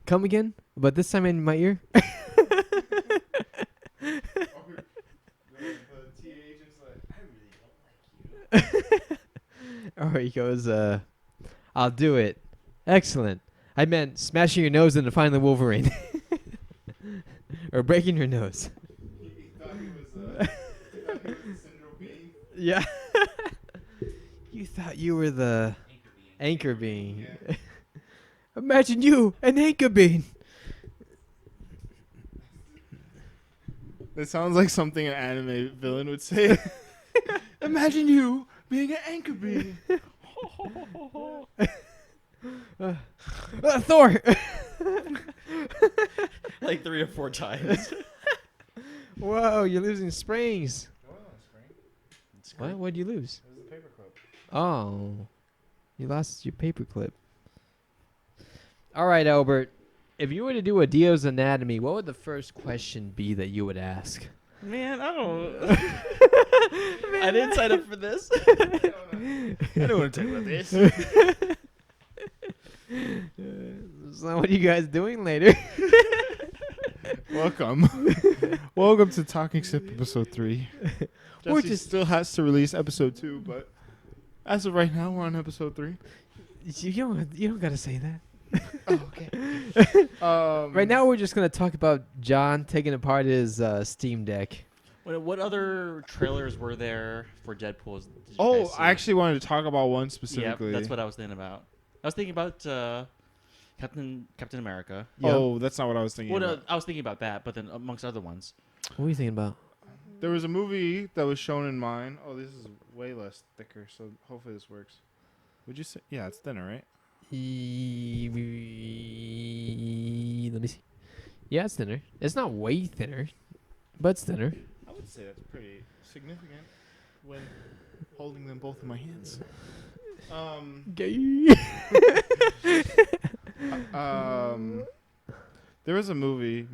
Come again, but this time in my ear. The TA agent's like, I really don't like you. Or he goes, I'll do it. Excellent. I meant smashing your nose into find the Wolverine. Or breaking your nose. He thought he was a Syndrome being. Yeah. You thought you were the anchor bean. Yeah. Imagine you, an anchor bean. That sounds like something an anime villain would say. Imagine you being an anchor bean. Thor. Like 3 or 4 times. Whoa, you're losing springs. No, spring. What? What'd you lose? It was the paperclip. Oh, you lost your paperclip. All right, Albert. If you were to do a Dio's anatomy, what would the first question be that you would ask? Man, I don't. I didn't sign up for this. I don't want to talk about this. So what are you guys doing later? Welcome. Welcome to Talking Sip episode 3. We're Jesse just- still has to release episode 2, but as of right now, we're on episode 3. You don't gotta say that. Oh, okay. Right now, we're just gonna talk about John taking apart his Steam Deck. What other trailers were there for Deadpool? Did you Oh, guys see? I actually wanted to talk about one Yep, specifically. that's what I was thinking about. I was thinking about Captain America. Oh, that's not what I was thinking Well, about. I was thinking about that, but then amongst other ones. What are you thinking about? There was a movie that was shown in mine. Oh, this is way less thicker, so hopefully this works. Would you say? Yeah, it's thinner, right? Let me see. Yeah, it's thinner. It's not way thinner, but it's thinner. I would say that's pretty significant when holding them both in my hands. Gay. There was a movie.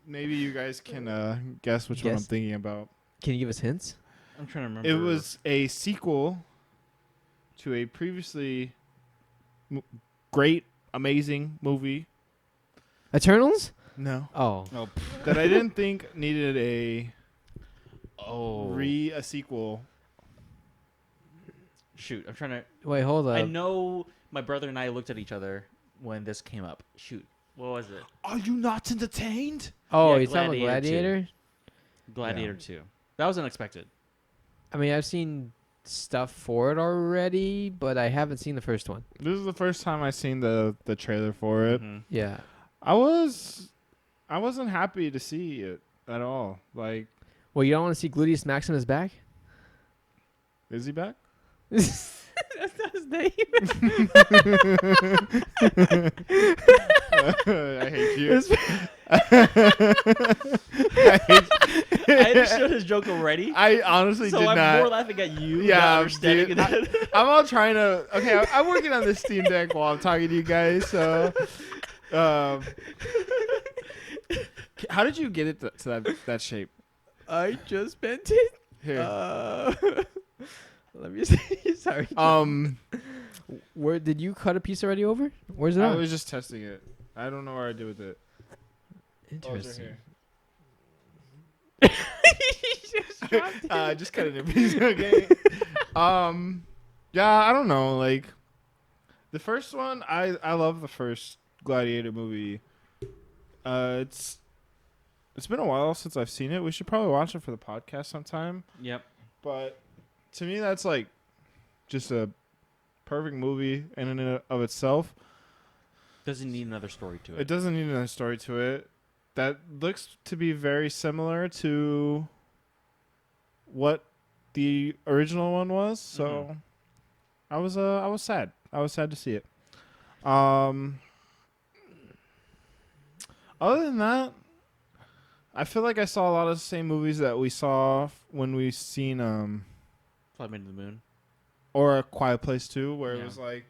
Maybe you guys can guess which one I'm Guess. thinking about. Can you give us hints? I'm trying to remember. It was a sequel to a previously great, amazing movie. Eternals? No, Oh. Oh, that I didn't think needed a a sequel. shoot. I'm trying to. Wait, hold up. I know my brother and I looked at each other when this came up. Shoot. What was it? Are you not entertained? Oh, Yeah, you're talking about Gladiator Gladiator? Gladiator 2. That was unexpected. I mean, I've seen stuff for it already, but I haven't seen the first one. This is the first time I seen the trailer for it. Mhm. Yeah. I wasn't happy to see it at all. Like, Well, you don't want to see Gluteus Maximus back? is he back? That's not his name. I hate you. I understood his joke already. I honestly So did I'm not. more laughing at you. Yeah, not understanding dude, it. I'm all trying to. Okay, I'm working on this Steam Deck while I'm talking to you guys. So, how did you get it to that shape? I just bent it. Here. Let me see. Sorry. Where did you cut a piece already over? Where's it I on? was just testing it. I don't know what I did with it. Interesting. Oh, it's right here. Just cut it in pieces. Okay. Yeah, I don't know. Like, the first one, I love the first Gladiator movie. It's been a while since I've seen it. We should probably watch it for the podcast sometime. Yep. But to me, that's like just a perfect movie in and of itself. Doesn't need another story to It it. doesn't need another story to it. That looks to be very similar to what the original one was. So I was sad. I was sad to see it. Other than that, I feel like I saw a lot of the same movies that we saw when we seen Fly Me to the Moon. or A Quiet Place 2, where it Yeah. was like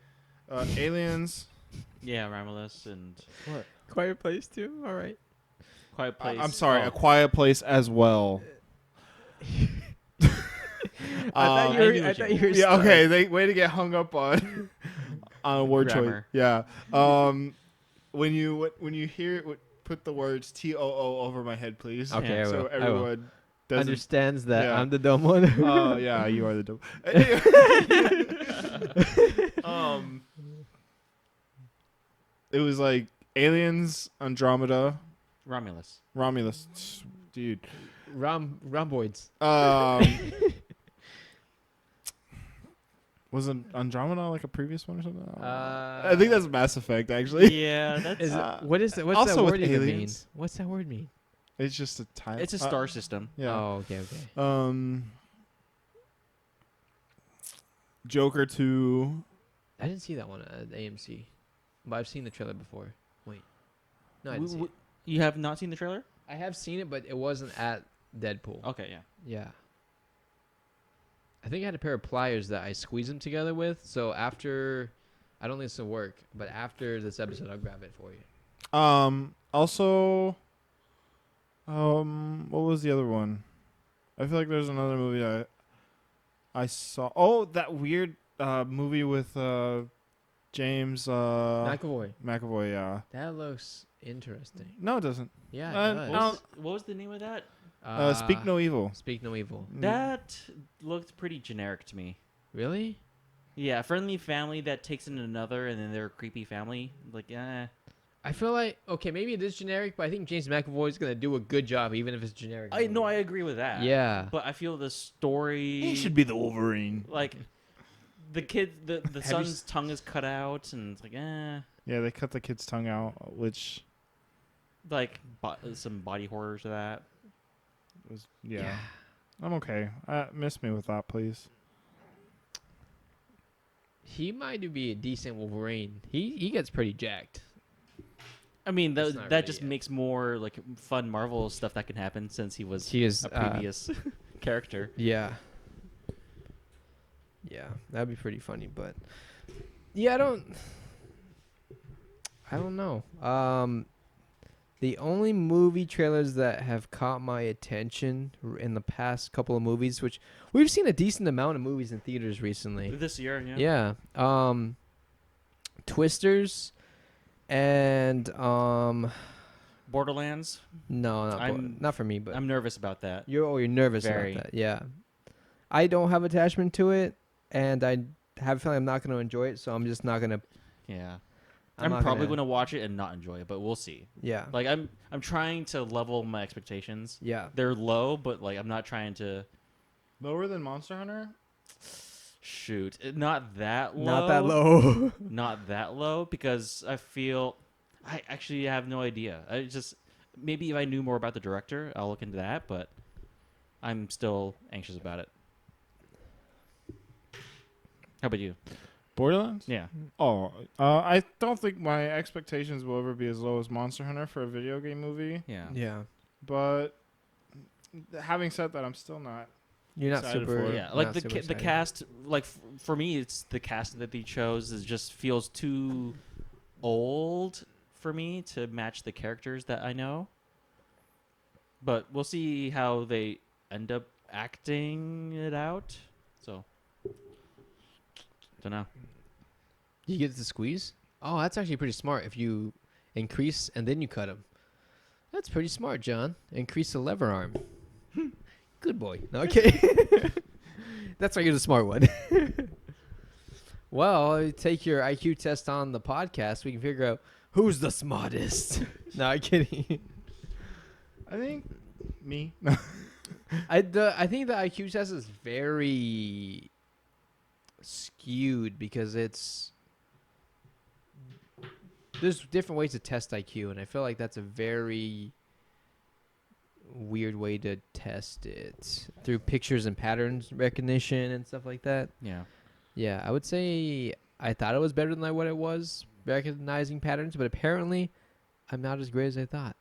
aliens. Yeah, Romulus and What? Quiet Place too. All right. Quiet Place. I'm sorry, Oh, A Quiet Place as well. I thought you I were. knew I what thought you you were. Yeah, okay. Way to get hung up on. word choice. Grammar. Yeah. When you hear it, put the words TOO over my head, please. Okay, Yeah. I So will. I will. everyone doesn't. Understands that Yeah. I'm the dumb one. Oh yeah, you are the dumb. It was like Aliens, Andromeda, Romulus. Romulus, dude. Rhomboids. Wasn't Andromeda like a previous one or something? Uh, I think that's Mass Effect, actually. Yeah, that's Is what is that? What's also that with word even mean? aliens. What's that word mean? It's just a time. it's a star system. Yeah. Oh, okay. Joker 2. I didn't see that one at AMC, but I've seen the trailer before. Wait, no, I didn't see it. You have not seen the trailer? I have seen it, but it wasn't at Deadpool. Okay, yeah. Yeah. I think I had a pair of pliers that I squeezed them together with. So after, I don't think this will work, but after this episode, I'll grab it for you. Also, what was the other one? I feel like there's another movie that I saw. Oh, that weird movie with James McAvoy. Yeah. That looks interesting. No, it doesn't. Yeah, it does. What was the name of that? Speak No Evil. Speak No Evil. That looked pretty generic to me. Really? Yeah, a friendly family that takes in another, and then they're a creepy family. Like, I feel like, okay, maybe it is generic, but I think James McAvoy is going to do a good job, even if it's generic. I agree with that. Yeah. But I feel the story. He should be the Wolverine. Like, the kid, the son's tongue is cut out, and it's like, Yeah, they cut the kid's tongue out, which like some body horror to that. was yeah. I'm okay. Miss me with that, please. He might be a decent Wolverine. He gets pretty jacked. I mean, It's not that really just it. makes more like fun Marvel stuff that can happen since he was He is a previous character. Yeah. Yeah, that'd be pretty funny, but yeah, I don't know. The only movie trailers that have caught my attention in the past couple of movies, which we've seen a decent amount of movies in theaters recently. This year, yeah. Yeah. Twisters and Borderlands. no, not for me, but I'm nervous about that. you're nervous Very. about that. Yeah. I don't have attachment to it, and I have a feeling I'm not going to enjoy it, so I'm just not going to. Yeah. I'm I'm not probably gonna- going to watch it and not enjoy it, but we'll see. Yeah. Like I'm trying to level my expectations. Yeah. They're low, but like I'm not trying to Lower than Monster Hunter? shoot. Not that low. Not that low. Not that low because I feel I actually have no idea. I just maybe if I knew more about the director, I'll look into that, but I'm still anxious about it. How about you? Borderlands? Yeah. Oh, I don't think my expectations will ever be as low as Monster Hunter for a video game movie. Yeah. Yeah. But having said that, I'm still not. You're not Excited super. for it. Yeah, like not the super the excited. cast, like for me, it's the cast that they chose is just feels too old for me to match the characters that I know. But we'll see how they end up acting it out. So, don't know. You get the squeeze? Oh, that's actually pretty smart. If you increase and then you cut him. That's pretty smart, John. Increase the lever arm. Good boy. Okay. That's why you're the smart one. Well, you take your IQ test on the podcast. We can figure out who's the smartest. No, I'm kidding. I think me. I think the IQ test is very skewed because there's different ways to test IQ, and I feel like that's a very weird way to test it through pictures and patterns recognition and stuff like that. Yeah. Yeah, I would say I thought it was better than what it was recognizing patterns, but apparently I'm not as great as I thought.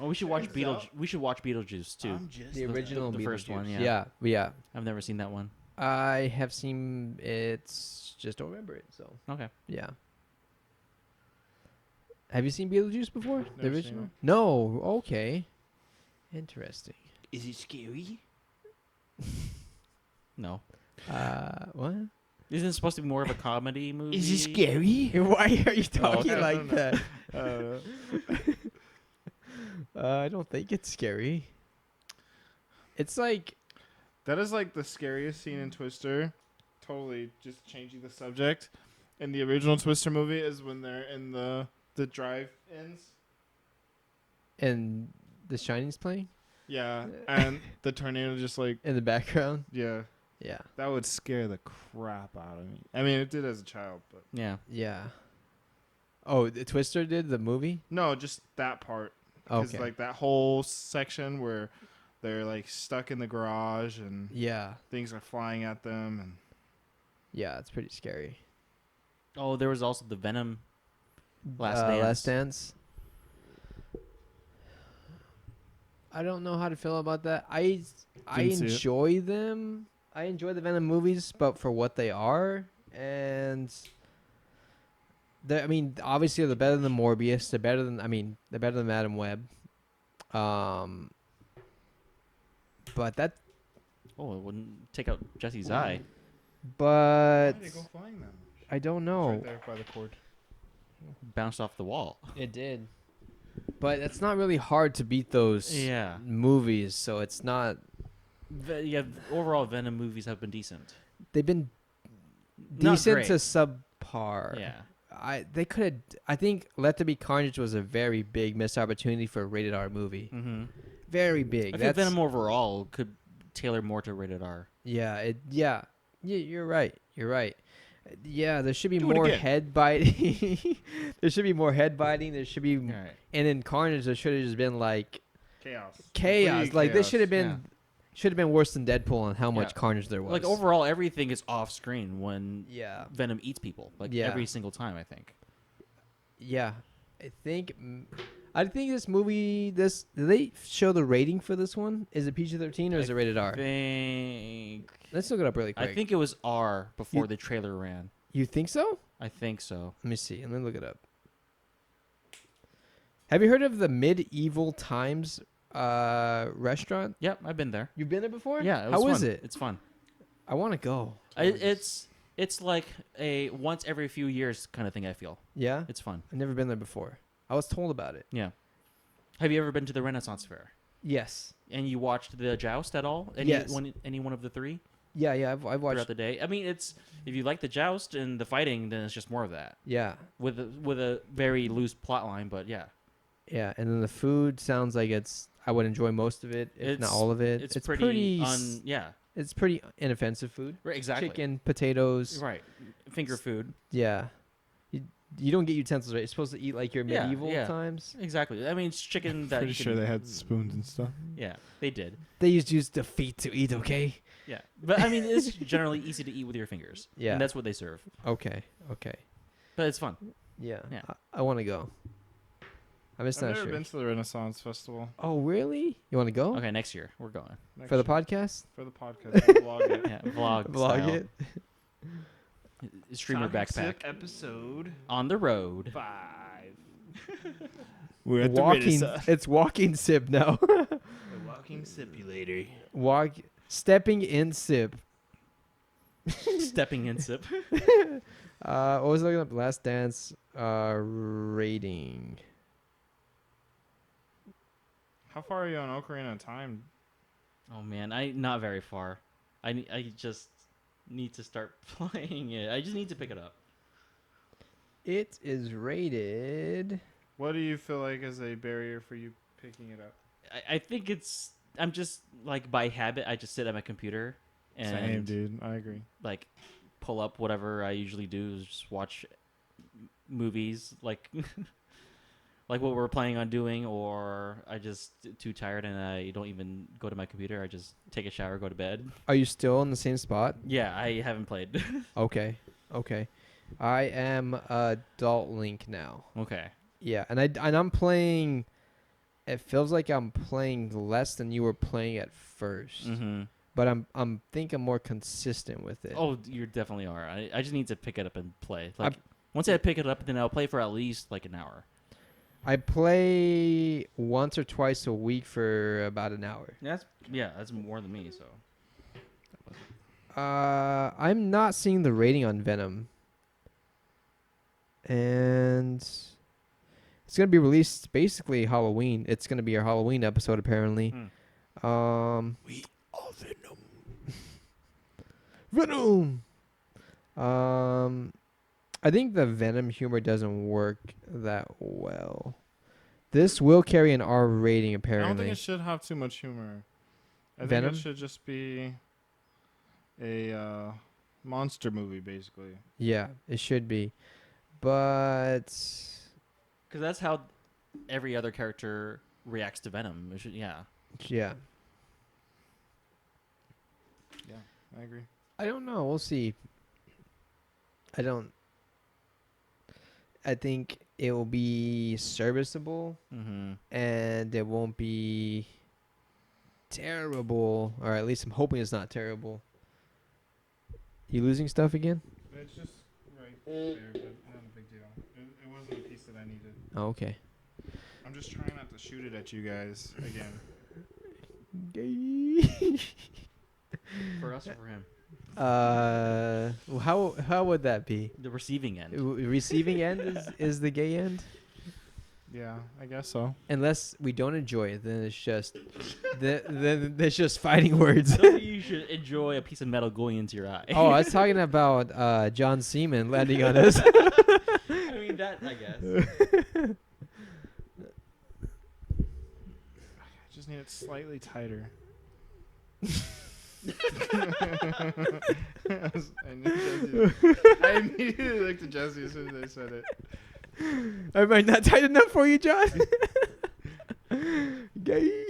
Oh, we should watch We should watch Beetlejuice too. The original the first one, Beetlejuice. yeah. Yeah. I've never seen that one. I have seen it, just don't remember it. So Okay. yeah. Have you seen Beetlejuice before? The Never seen original? it. No. Okay. Interesting. Is it scary? No. What? Isn't it supposed to be more of a comedy movie? Is it scary? Why are you talking okay. like that? Uh, I don't think it's scary. It's like that is like the scariest scene in Twister. Totally just changing the subject. In the original Twister movie is when they're in the drive-ins. and The Shining's playing Yeah, and the tornado just like in the background. yeah, Yeah. that would scare the crap out of me. I mean, it did as a child, but Yeah. Yeah. Oh, the Twister did the movie? no, just that part. Because Okay. like that whole section where they're like stuck in the garage and Yeah. things are flying at them and Yeah, it's pretty scary. Oh, there was also the Venom Last Dance. Last Dance. I don't know how to feel about that. I Didn't see it. enjoy them. I enjoy the Venom movies, but for what they are, and I mean, obviously they're better than Morbius. They're better than Madam Web. But that, Oh, it wouldn't take out Jesse's eye. why but did it go flying then? I don't It's know. right there by the cord. Bounced off the wall. It did, but it's not really hard to beat those Yeah. movies. So it's not. Yeah. Overall, Venom movies have been decent. They've been Not decent great. to subpar. Yeah. They could have. I think Let There Be Carnage was a very big missed opportunity for a rated R movie. Mm-hmm. Very big. I feel Venom overall could tailor more to rated R. Yeah. You're right. You're right. Yeah, there should be Do it more again. head biting. There should be more head biting. There should be, All right. and in Carnage there should have just been like Chaos. chaos. Complete Like this chaos. should have been. Yeah. Should have been worse than Deadpool on how much Yeah. carnage there was. Like overall, everything is off screen when Yeah. Venom eats people. Like Yeah. every single time, I think. Yeah. I think this movie. Did they show the rating for this one? Is it PG-13 or is it rated R? Let's look it up really quick. I think it was R before You- the trailer ran. You think so? I think so. Let me see. Let me look it up. Have you heard of the Medieval Times restaurant? Yep, I've been there. You've been there before? Yeah, How is fun. it? It's fun. I want to go. It's like a once every few years kind of thing. I feel Yeah? it's fun. I've never been there before. I was told about it. Yeah. Have you ever been to the Renaissance Fair Yes. and you watched the joust at all? Yes. Any one of the three Yeah, I've throughout watched. the day. I mean, it's if you like the joust and the fighting, then it's just more of that Yeah. with a very loose plot line. But yeah, Yeah, and then the food sounds like I would enjoy most of it, if not It's- all of it. it's pretty yeah, It's pretty inoffensive food. right, exactly. Chicken, potatoes. Right, finger food. Yeah. You don't get utensils, right? You're supposed to eat like your Yeah, medieval yeah. times. Exactly. I mean, it's chicken that Pretty you sure can, they had spoons and stuff. Yeah, they did. They used to use the feet to eat, okay? Yeah, but I mean, it's generally easy to eat with your fingers. Yeah. and that's what they serve. Okay. But it's fun. Yeah. Yeah. I want to go. I'm just I've not never sure. been to the Renaissance Festival. Oh, really? You want to go? Okay, next year we're going. For the Next year. podcast? For the podcast, we'll vlog it. Yeah, vlog. Vlog style. it? Streamer backpack episode on the road. 5. We're at Walking. the Renaissance. It's walking sip now. The walking simulator. Stepping in sip. Stepping in sip. What was I looking up? Last Dance rating. How far are you on Ocarina of Time? Oh man, I not very far. I just need to start playing it. I just need to pick it up. It is rated. What do you feel like is a barrier for you picking it up? I think I'm just like by habit. I just sit at my computer and Same, dude. I agree. like pull up whatever I usually do is just watch movies like like what we're planning on doing, or I just too tired and I don't even go to my computer. I just take a shower, go to bed. Are you still in the same spot? Yeah, I haven't played. Okay. I am Adult Link now. Okay. Yeah, and I'm playing. It feels like I'm playing less than you were playing at 1st, Mm-hmm. but I'm think I'm more consistent with it. Oh, you definitely are. I just need to pick it up and play. Like once I pick it up, then I'll play for at least like an hour. I play once or twice a week for about an hour. That's more than me. So I'm not seeing the rating on Venom, and it's gonna be released basically Halloween. It's gonna be our Halloween episode apparently. We are Venom. Venom. I think the Venom humor doesn't work that well. This will carry an R rating I apparently. don't think it should have too much humor. I Venom? think it should just be a monster movie, basically. Yeah, it should be, but Because that's how every other character reacts to Venom. It should, yeah. yeah, Yeah, I agree. I don't know. We'll see. I think it will be serviceable Mm-hmm. and it won't be terrible, or at least I'm hoping it's not terrible. You losing stuff again? It's just right there, but not a big deal. It wasn't a piece that I needed. Oh, okay. I'm just trying not to shoot it at you guys again. For us or for him? How would that be? The receiving end. Receiving end is the gay end? Yeah, I guess so. Unless we don't enjoy it, then it's just then it's just fighting words. So you should enjoy a piece of metal going into your eye. Oh, I was talking about John Seaman landing on us. I mean, that, I guess. I just need it slightly tighter. I immediately looked at Jesse as soon as I said it. Am I not tight enough for you, John? Gay.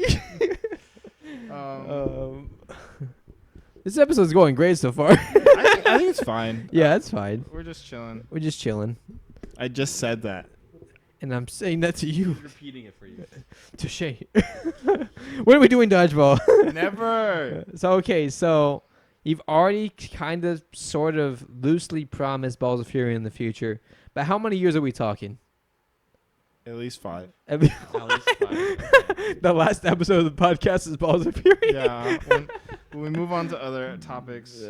This episode's going great so far. I think it's fine. Yeah, it's fine. We're just chilling. We're just chilling. I just said that. And I'm saying that to you. Repeating it for you. Touche. What are we doing, dodgeball? Never. So you've already kind of sort of loosely promised Balls of Fury in the future. But how many years are we talking? At least 5. At least 5. Okay. The last episode of the podcast is Balls of Fury. Yeah. When we move on to other topics.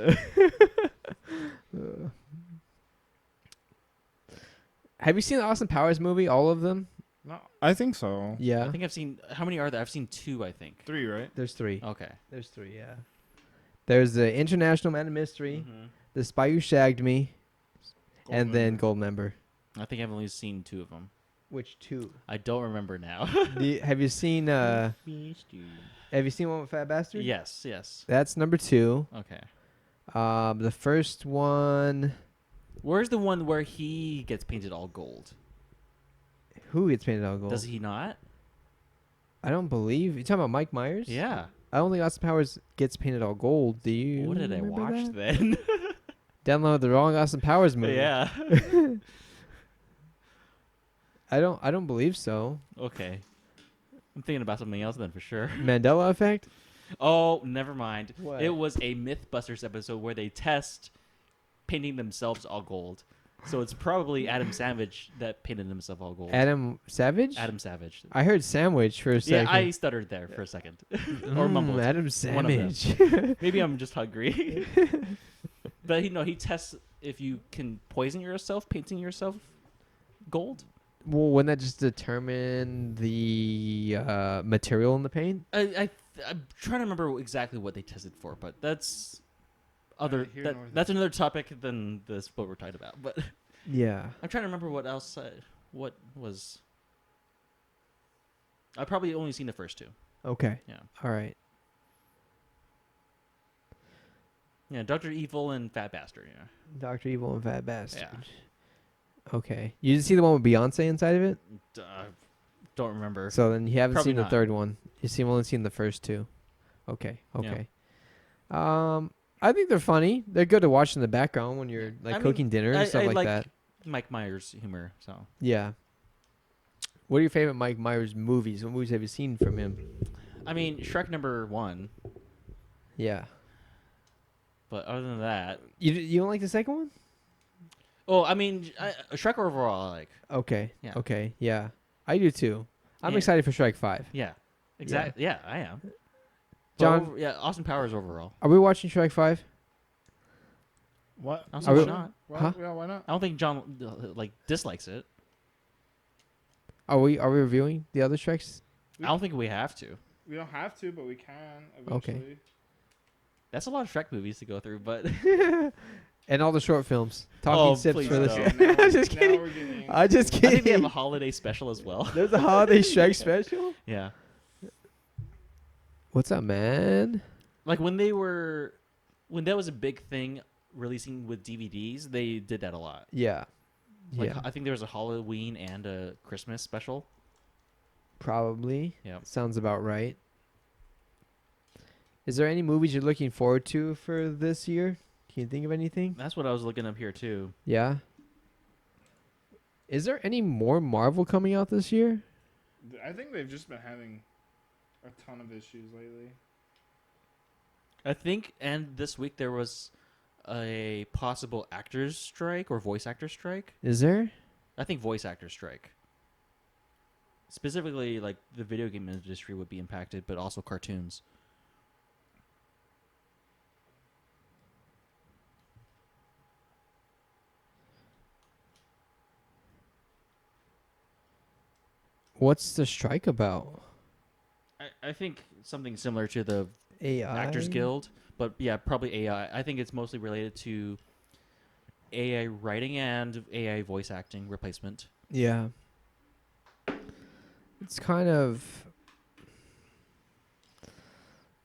Have you seen the Austin Powers movie? All of them? No, I think so. Yeah. I think I've seen, how many are there? I've seen 2, I think. 3, right? There's 3. Okay. There's 3, yeah. There's the International Man of Mystery, Mhm. The Spy Who Shagged Me, and then Gold Gold Member. I think I've only seen 2 of them. Which 2? I don't remember now. Have you seen Have you seen one with Fat Bastard? Yes, yes. That's number 2. Okay. The first one. Where's the one where he gets painted all gold? Who gets painted all gold? Does he not? I don't believe. You talking about Mike Myers? Yeah. I don't think Austin Powers gets painted all gold. Do you? What did I remember watch that? then? Download the wrong Austin Powers movie. Yeah. I don't believe so. Okay. I'm thinking about something else then for sure. Mandela Effect. Oh, never mind. What? It was a Mythbusters episode where they test painting themselves all gold. So it's probably Adam Savage that painted himself all gold. Adam Savage. Adam Savage. I heard sandwich for a Yeah, second. I stuttered there for a second. Or mumbled. Adam One of them. Savage. Maybe I'm just hungry. But he tests if you can poison yourself painting yourself gold. Well, wouldn't that just determine the material in the paint? I'm trying to remember exactly what they tested for, but that's here nor that's another topic than this what we're talking about. But Yeah. I'm trying to remember what else. What was? I've probably only seen the first 2. Okay. Yeah, All right. yeah. Dr. Evil and Fat Bastard. Yeah, Dr. Evil and Fat Bastard. Yeah. Okay. You did see the one with Beyonce inside of it? don't remember. So then you haven't Probably seen the not. third one. Only seen the first 2. Okay. I think they're funny. They're good to watch in the background when you're like I mean, cooking dinner and stuff I like like that. Mike Myers' humor. So Yeah. What are your favorite Mike Myers movies? What movies have you seen from him? I mean, Shrek #1. Yeah. But other than that, You don't like the second one? oh, I mean, Shrek overall, I like. Okay. Yeah. Okay. Yeah. I do too. I'm Yeah. excited for Shrek 5. Yeah, exactly. Yeah, I am. But John- Austin Powers overall. Are we watching Shrek 5? What? I don't Are see we- why not. Why, Huh? yeah, why not? I don't think John like dislikes it. Are we reviewing the other Shreks? I don't think we have to. We don't have to, but we can Okay. eventually. That's a lot of Shrek movies to go through, but And all the short films. Talking Oh, Sips please for this. don't. Now I'm just now kidding. we're getting I just I think they have kidding. a holiday special as well. There's a holiday Shrek special. Yeah. What's up, man? Like when that was a big thing releasing with DVDs, they did that a lot. Yeah. Like Yeah. I think there was a Halloween and a Christmas special. Probably. Yeah. Sounds about right. Is there any movies you're looking forward to for this year? Can you think of anything? That's what I was looking up here too. Yeah. Is there any more Marvel coming out this year? I think they've just been having a ton of issues lately. I think, and this week there was a possible actors strike or voice actor strike. Is there? I think voice actor strike. Specifically, like the video game industry would be impacted, but also cartoons. What's the strike about? I think something similar to the AI. Actors Guild, but yeah, probably AI. I think it's mostly related to AI writing and AI voice acting replacement. Yeah. It's kind of.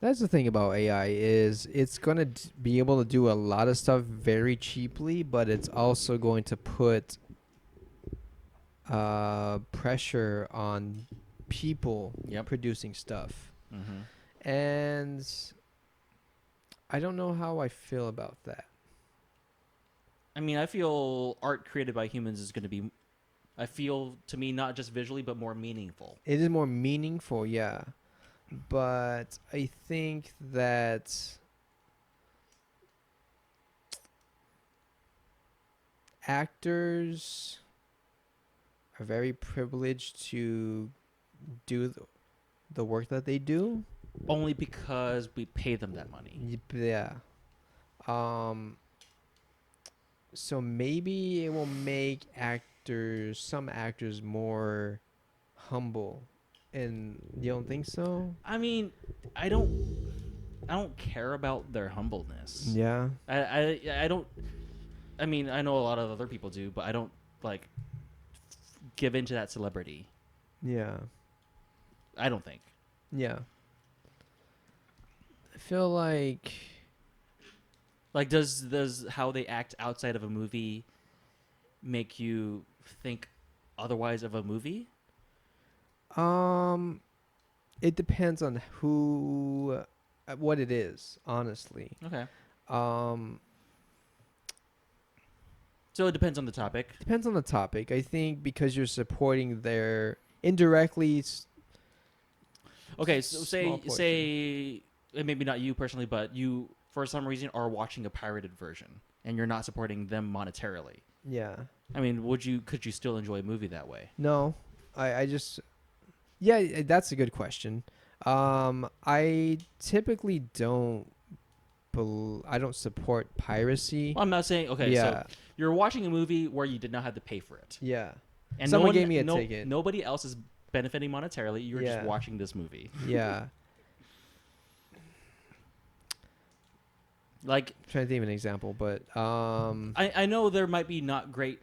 That's the thing about AI is it's gonna be able to do a lot of stuff very cheaply, but it's also going to put pressure on people Yep. producing stuff, Mm-hmm. and I don't know how I feel about that. I mean, I feel art created by humans is going to be, I feel to me, not just visually, but more meaningful. It is more meaningful, yeah, but I think that actors are very privileged to do the work that they do. Only because we pay them that money. Yeah. So maybe it will make some actors more humble. And you don't think so? I mean, I don't care about their humbleness. Yeah. I don't. I mean, I know a lot of other people do, but I don't like give into that celebrity. Yeah. I don't think. Yeah. I feel like Like, does how they act outside of a movie make you think otherwise of a movie? it depends on what it is, honestly. Okay. Um So it depends on the topic. depends on the topic. I think because you're supporting their indirectly Okay, so Small say and maybe not you personally, but you for some reason are watching a pirated version and you're not supporting them monetarily. yeah. I mean, could you still enjoy a movie that way? No. I just yeah, that's a good question. I typically I don't support piracy. Well, I'm not saying okay, yeah. so you're watching a movie where you did not have to pay for it. Yeah. And Someone no one, gave me a no, ticket. Nobody else is benefiting monetarily. You're Yeah. just watching this movie. Yeah. Like Trying to think of an example, but I know there might be not great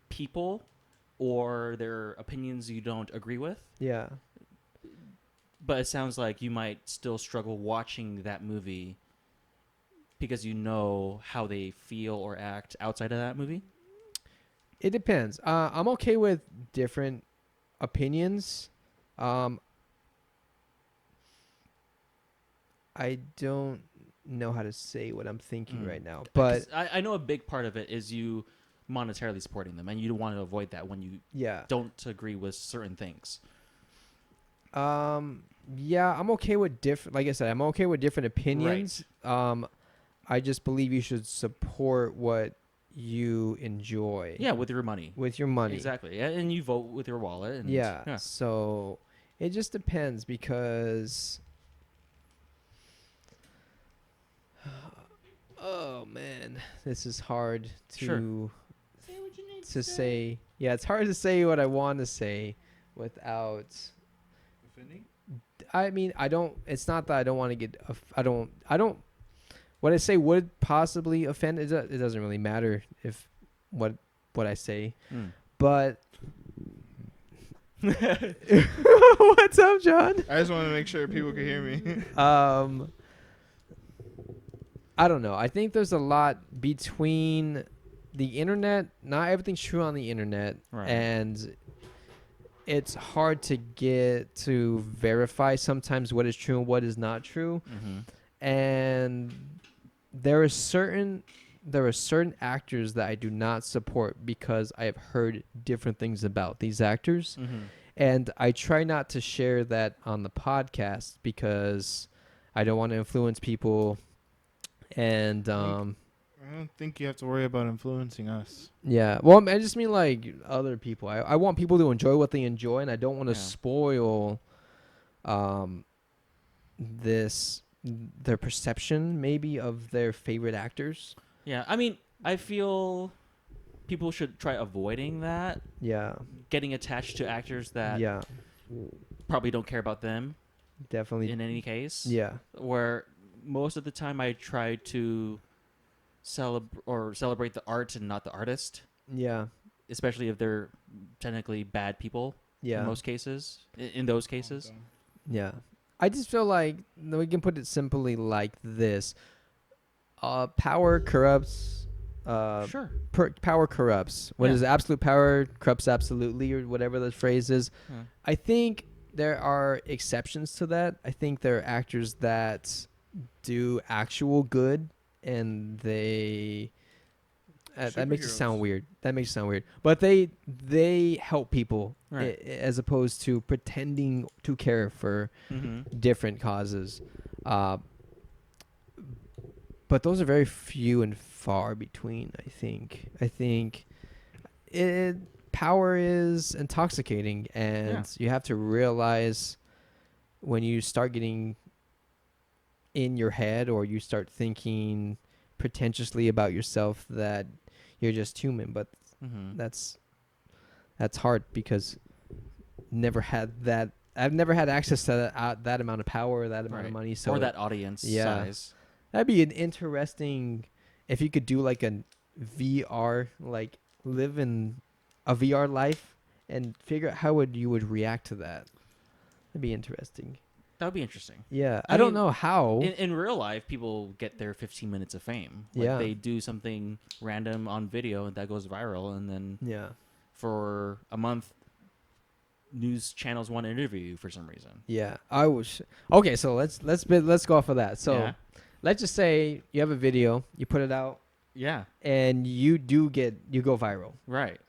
people or their opinions you don't agree with, yeah. but it sounds like you might still struggle watching that movie because you know how they feel or act outside of that movie. It depends. I'm okay with different opinions. I don't know how to say what I'm thinking right now, but 'Cause I know a big part of it is you monetarily supporting them, and you want to avoid that when you yeah. don't agree with certain things. Yeah, I'm okay with different. Like I said, I'm okay with different opinions. I just believe you should support what you enjoy. Yeah, with your money. With your money. Exactly. Yeah, and you vote with your wallet. And, Yeah. So it just depends because Oh man, this is hard to Sure. Say what you need to say. Yeah, it's hard to say what I want to say without. Offending? I mean, I don't. It's not that I don't want to get. I don't. I don't. What I say would possibly offend. It doesn't really matter if what I say. Mm. But what's up, John? I just want to make sure people can hear me. I don't know. I think there's a lot between the internet. Not everything's true on the internet, Right. and it's hard to get to verify sometimes what is true and what is not true. Mm-hmm. And there are certain actors that I do not support because I have heard different things about these actors. Mm-hmm. And I try not to share that on the podcast because I don't want to influence people. And I don't think you have to worry about influencing us. yeah, well, I just mean like other people. I want people to enjoy what they enjoy, and I don't want to Yeah. spoil their perception maybe of their favorite actors. Yeah, I mean, I feel people should try avoiding that, Yeah, getting attached to actors that yeah, probably don't care about them definitely. in any case. Yeah, Where most of the time I try to celebrate the art and not the artist, yeah, especially if they're technically bad people yeah, in most cases. In those cases. yeah. I just feel like we can put it simply like this: power corrupts. Sure. Power corrupts. When Yeah. is absolute power corrupts absolutely, or whatever the phrase is. Yeah. I think there are exceptions to that. I think there are actors that do actual good, and they. That makes it sound Superheroes. weird. That makes it sound weird. But they help people Right. as opposed to pretending to care for Mm-hmm. different causes. But those are very few and far between. I think power is intoxicating, and Yeah. you have to realize when you start getting in your head or you start thinking pretentiously about yourself that you're just human. But Mm-hmm. that's hard because never had that. I've never had access to that amount of power or that amount of Right. money. So or that audience yeah. size. that'd be an interesting if you could do like a VR, like live in a VR life and figure out how you would react to that. That'd be interesting. That would be interesting. Yeah, I I don't mean, know how. In real life, people get their 15 minutes of fame. Like Yeah. they do something random on video and that goes viral, and then Yeah, for a month, news channels want to interview you for some reason. yeah. I was okay. So let's go off of that. So yeah. let's just say you have a video, you put it out, Yeah. and you go viral. Right.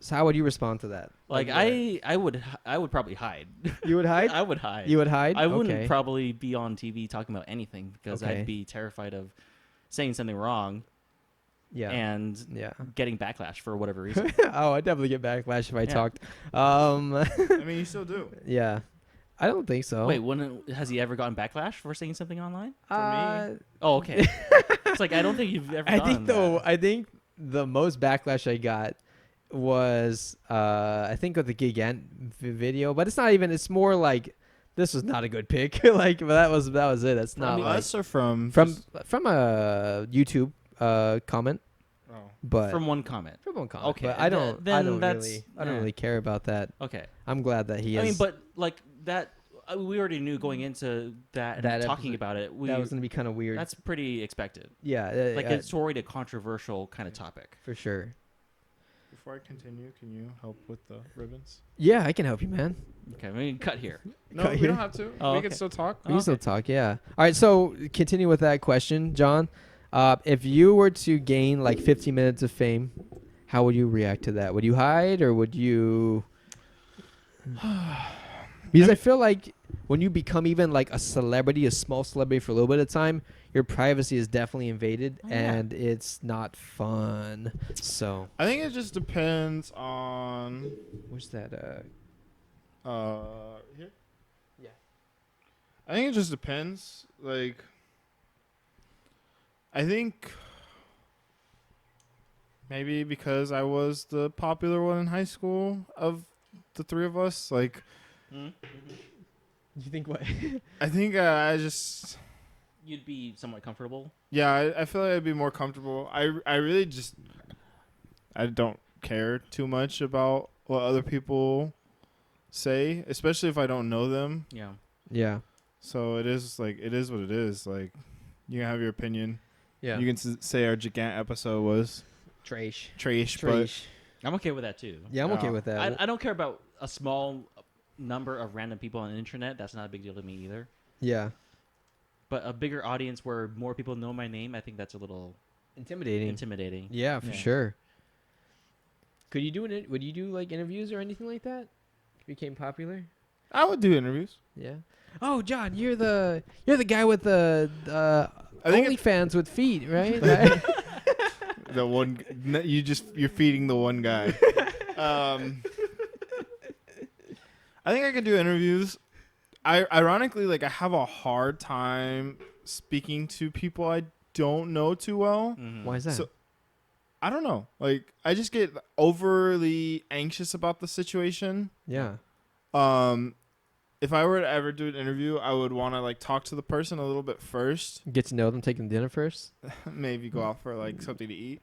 So how would you respond to that? Like I would probably hide. You would hide. I would hide. You would hide. I wouldn't Okay. probably be on TV talking about anything because Okay. I'd be terrified of saying something wrong Yeah. and Yeah. getting backlash for whatever reason. Oh, I'd definitely get backlash if I Yeah. talked. I mean, you still do. Yeah. I don't think so. Wait, has he ever gotten backlash for saying something online? uh, Oh, okay. It's like I don't think you've ever. I done think that. I think the most backlash I got was I think with the Gigant video, but it's not even. It's more like this was not a good pick. Like, but that was it. That's From not like us or from from a YouTube comment, Oh. but From one comment. from one comment. Okay, but I don't then that's- really care about that. Okay. I'm glad that he. I mean, has- but like that, we already knew going into that, That and talking episode- about it. that was gonna be kind of weird. That's pretty expected. Yeah, Like it's already a controversial kind of topic. for sure. Before I continue, can you help with the ribbons? Yeah, I can help you, man. Okay, we can cut here. No, Cut we here? don't have to. Oh, we okay. can still talk. We can Okay. still talk, yeah. All right, so continue with that question, John. If you were to gain like 15 minutes of fame, how would you react to that? Would you hide or would you? Because I feel like when you become even like a celebrity, a small celebrity for a little bit of time, your privacy is definitely invaded, Oh, yeah. and it's not fun. So, I think it just depends on what's that? here. Yeah. I think it just depends. Like, I think maybe because I was the popular one in high school of the three of us. Like, Mm-hmm. You think what? I think I just, You'd be somewhat comfortable. yeah, I feel like I'd be more comfortable. I really just, I don't care too much about what other people say, especially if I don't know them. Yeah. Yeah. So it is like, it is what it is. Like, you can have your opinion. Yeah. You can say our Gigant episode was Trash. trash, Trash. I'm okay with that too. Yeah, I'm okay Yeah. with that. I don't care about a small number of random people on the internet. That's not a big deal to me either. Yeah. But a bigger audience where more people know my name, I think that's a little Intimidating. intimidating. Yeah, for Yeah. sure. Could you do it? Would you do like interviews or anything like that? If you became popular? I would do interviews. Yeah. Oh, John, you're the guy with the I think OnlyFans with feet, right? the one you're feeding the one guy. I think I could do interviews. Ironically, like I have a hard time speaking to people I don't know too well. Mhm. Why is that? So I don't know. Like I just get overly anxious about the situation. yeah. If I were to ever do an interview, I would want to like talk to the person a little bit first. Get to know them, take them to dinner first. Maybe go out for like something to eat.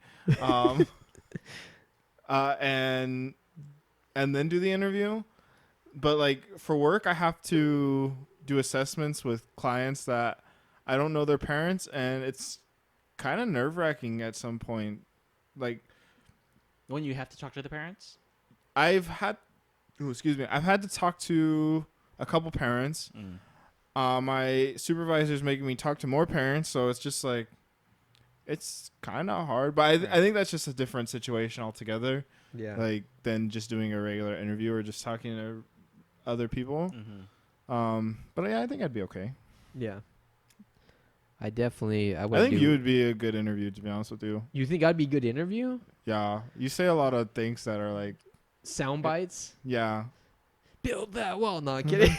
And then do the interview. But like for work, I have to do assessments with clients that I don't know their parents, and it's kind of nerve-wracking at some point. Like When you have to talk to the parents? I've had to talk to a couple parents. Mm. My supervisor's making me talk to more parents, so it's just like it's kind of hard. But I think that's just a different situation altogether. Yeah. Like than just doing a regular interview or just talking to other people. Mm-hmm. But yeah, I think I'd be okay. yeah. I definitely. I I would. think you would be a good interview, to be honest with you. You think I'd be a good interview? Yeah, you say a lot of things that are like, Sound bites. yeah. Build that wall. No, I'm kidding.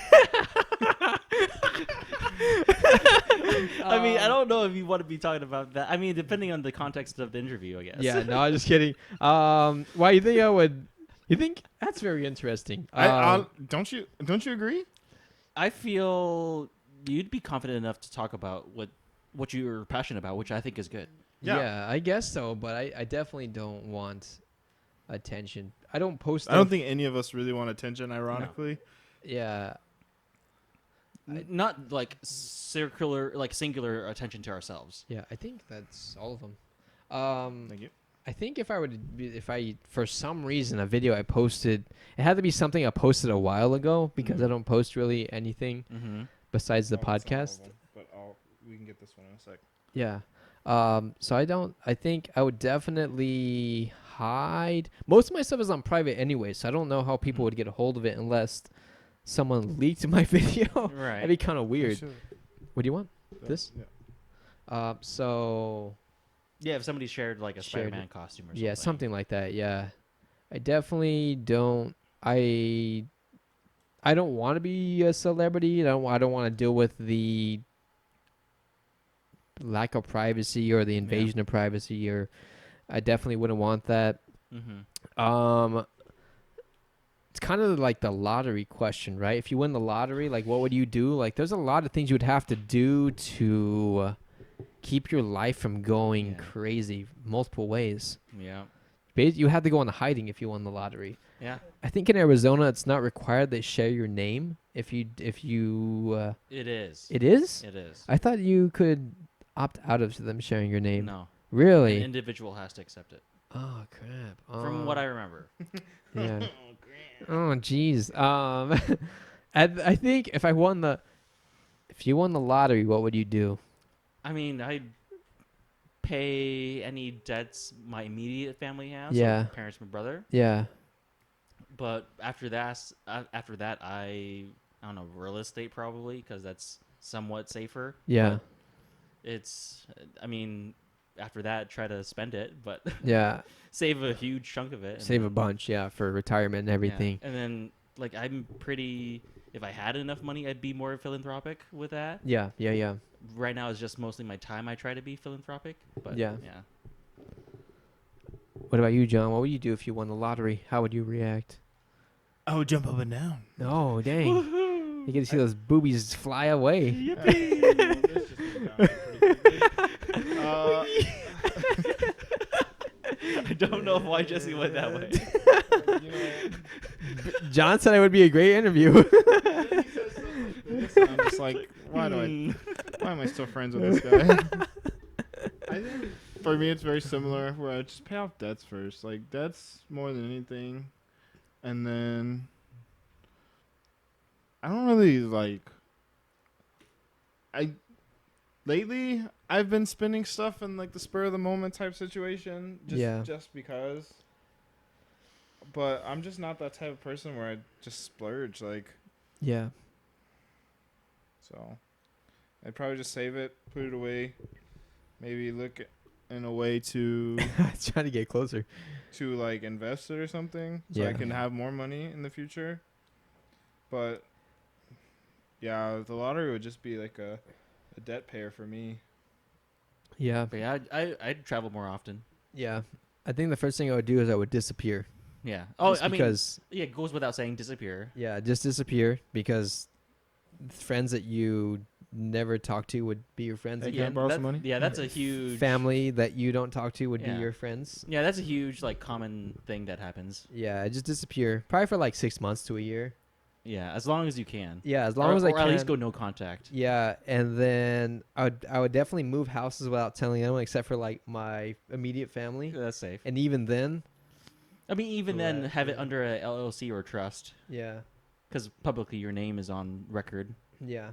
I mean, I don't know if you want to be talking about that. I mean, depending on the context of the interview, I guess. Yeah. No, I'm just kidding. Why you think I would? You think that's very interesting? Don't you agree? I feel you'd be confident enough to talk about what you're passionate about, which I think is good. Yeah. I guess so, but I definitely don't want attention. I don't post. I don't think any of us really want attention, ironically. Yeah. Not like singular attention to ourselves. Yeah. I think that's all of them. Thank you. I think if I for some reason a video I posted, it had to be something I posted a while ago because I don't post really anything Mm-hmm. besides the podcast. But we can get this one in a sec. Yeah. So I think I would definitely hide. Most of my stuff is on private anyway, so I don't know how people would get a hold of it unless someone leaked my video. Right. That'd be kind of weird. What do you want? This? Yeah. So Yeah, if somebody shared like a Shared it. Spider-Man costume or something. yeah, something like that. Yeah. I definitely don't. I don't want to be a celebrity. I don't want to deal with the lack of privacy or the invasion of privacy, or I definitely wouldn't want that. Mm-hmm. It's kind of like the lottery question, right? If you win the lottery, like what would you do? Like there's a lot of things you would have to do to keep your life from going crazy multiple ways. Yeah. You have to go into hiding if you won the lottery. Yeah. I think in Arizona it's not required they share your name if you It is. it is? It is. I thought you could opt out of them sharing your name. No. Really? An individual has to accept it. Oh crap. From what I remember. Yeah. Oh jeez. I think if you won the lottery, what would you do? I mean, I'd pay any debts my immediate family has. Yeah. So my parents, my brother. Yeah. But after that, I don't know, real estate probably, because that's somewhat safer. Yeah. I mean, after that, try to spend it, but Yeah. save a huge chunk of it. and Save a then- bunch, yeah, for retirement and yeah. everything. And then, like, if I had enough money, I'd be more philanthropic with that. Yeah. right now is just mostly my time. I try to be philanthropic, but Yeah. yeah. What about you, John? What would you do if you won the lottery? How would you react? I would jump up and down. Oh, dang. You get to see those boobies fly away. I don't know why Jesse went that way. John said it would be a great interview. I'm just like, why am I still friends with this guy? I think for me it's very similar, where I just pay off debts first, like debts more than anything, and then I don't really lately I've been spending stuff in like the spur of the moment type situation, just because. But I'm just not that type of person where I just splurge Yeah. So I'd probably just save it, put it away, maybe look in a way to Trying to get closer. to like invest it or something, so I can have more money in the future. But yeah, the lottery would just be like a debt payer for me. Yeah. But yeah, I'd travel more often. Yeah. I think the first thing I would do is I would disappear. Yeah. Oh, Just I mean, because, yeah, it goes without saying, disappear. yeah, just disappear because friends that you never talk to would be your friends Hey, again. can I borrow some money? Yeah, that's a huge Family that you don't talk to would be Yeah. your friends. Yeah, that's a huge like common thing that happens. Yeah, just disappear. Probably for like 6 months to a year. Yeah, as long as you can. Yeah, as long as I or can. at least go no contact. Yeah, and then I would definitely move houses without telling anyone except for like my immediate family. That's safe. And even then, I mean, even So then, that- have it under a LLC or trust, yeah, because publicly your name is on record. yeah.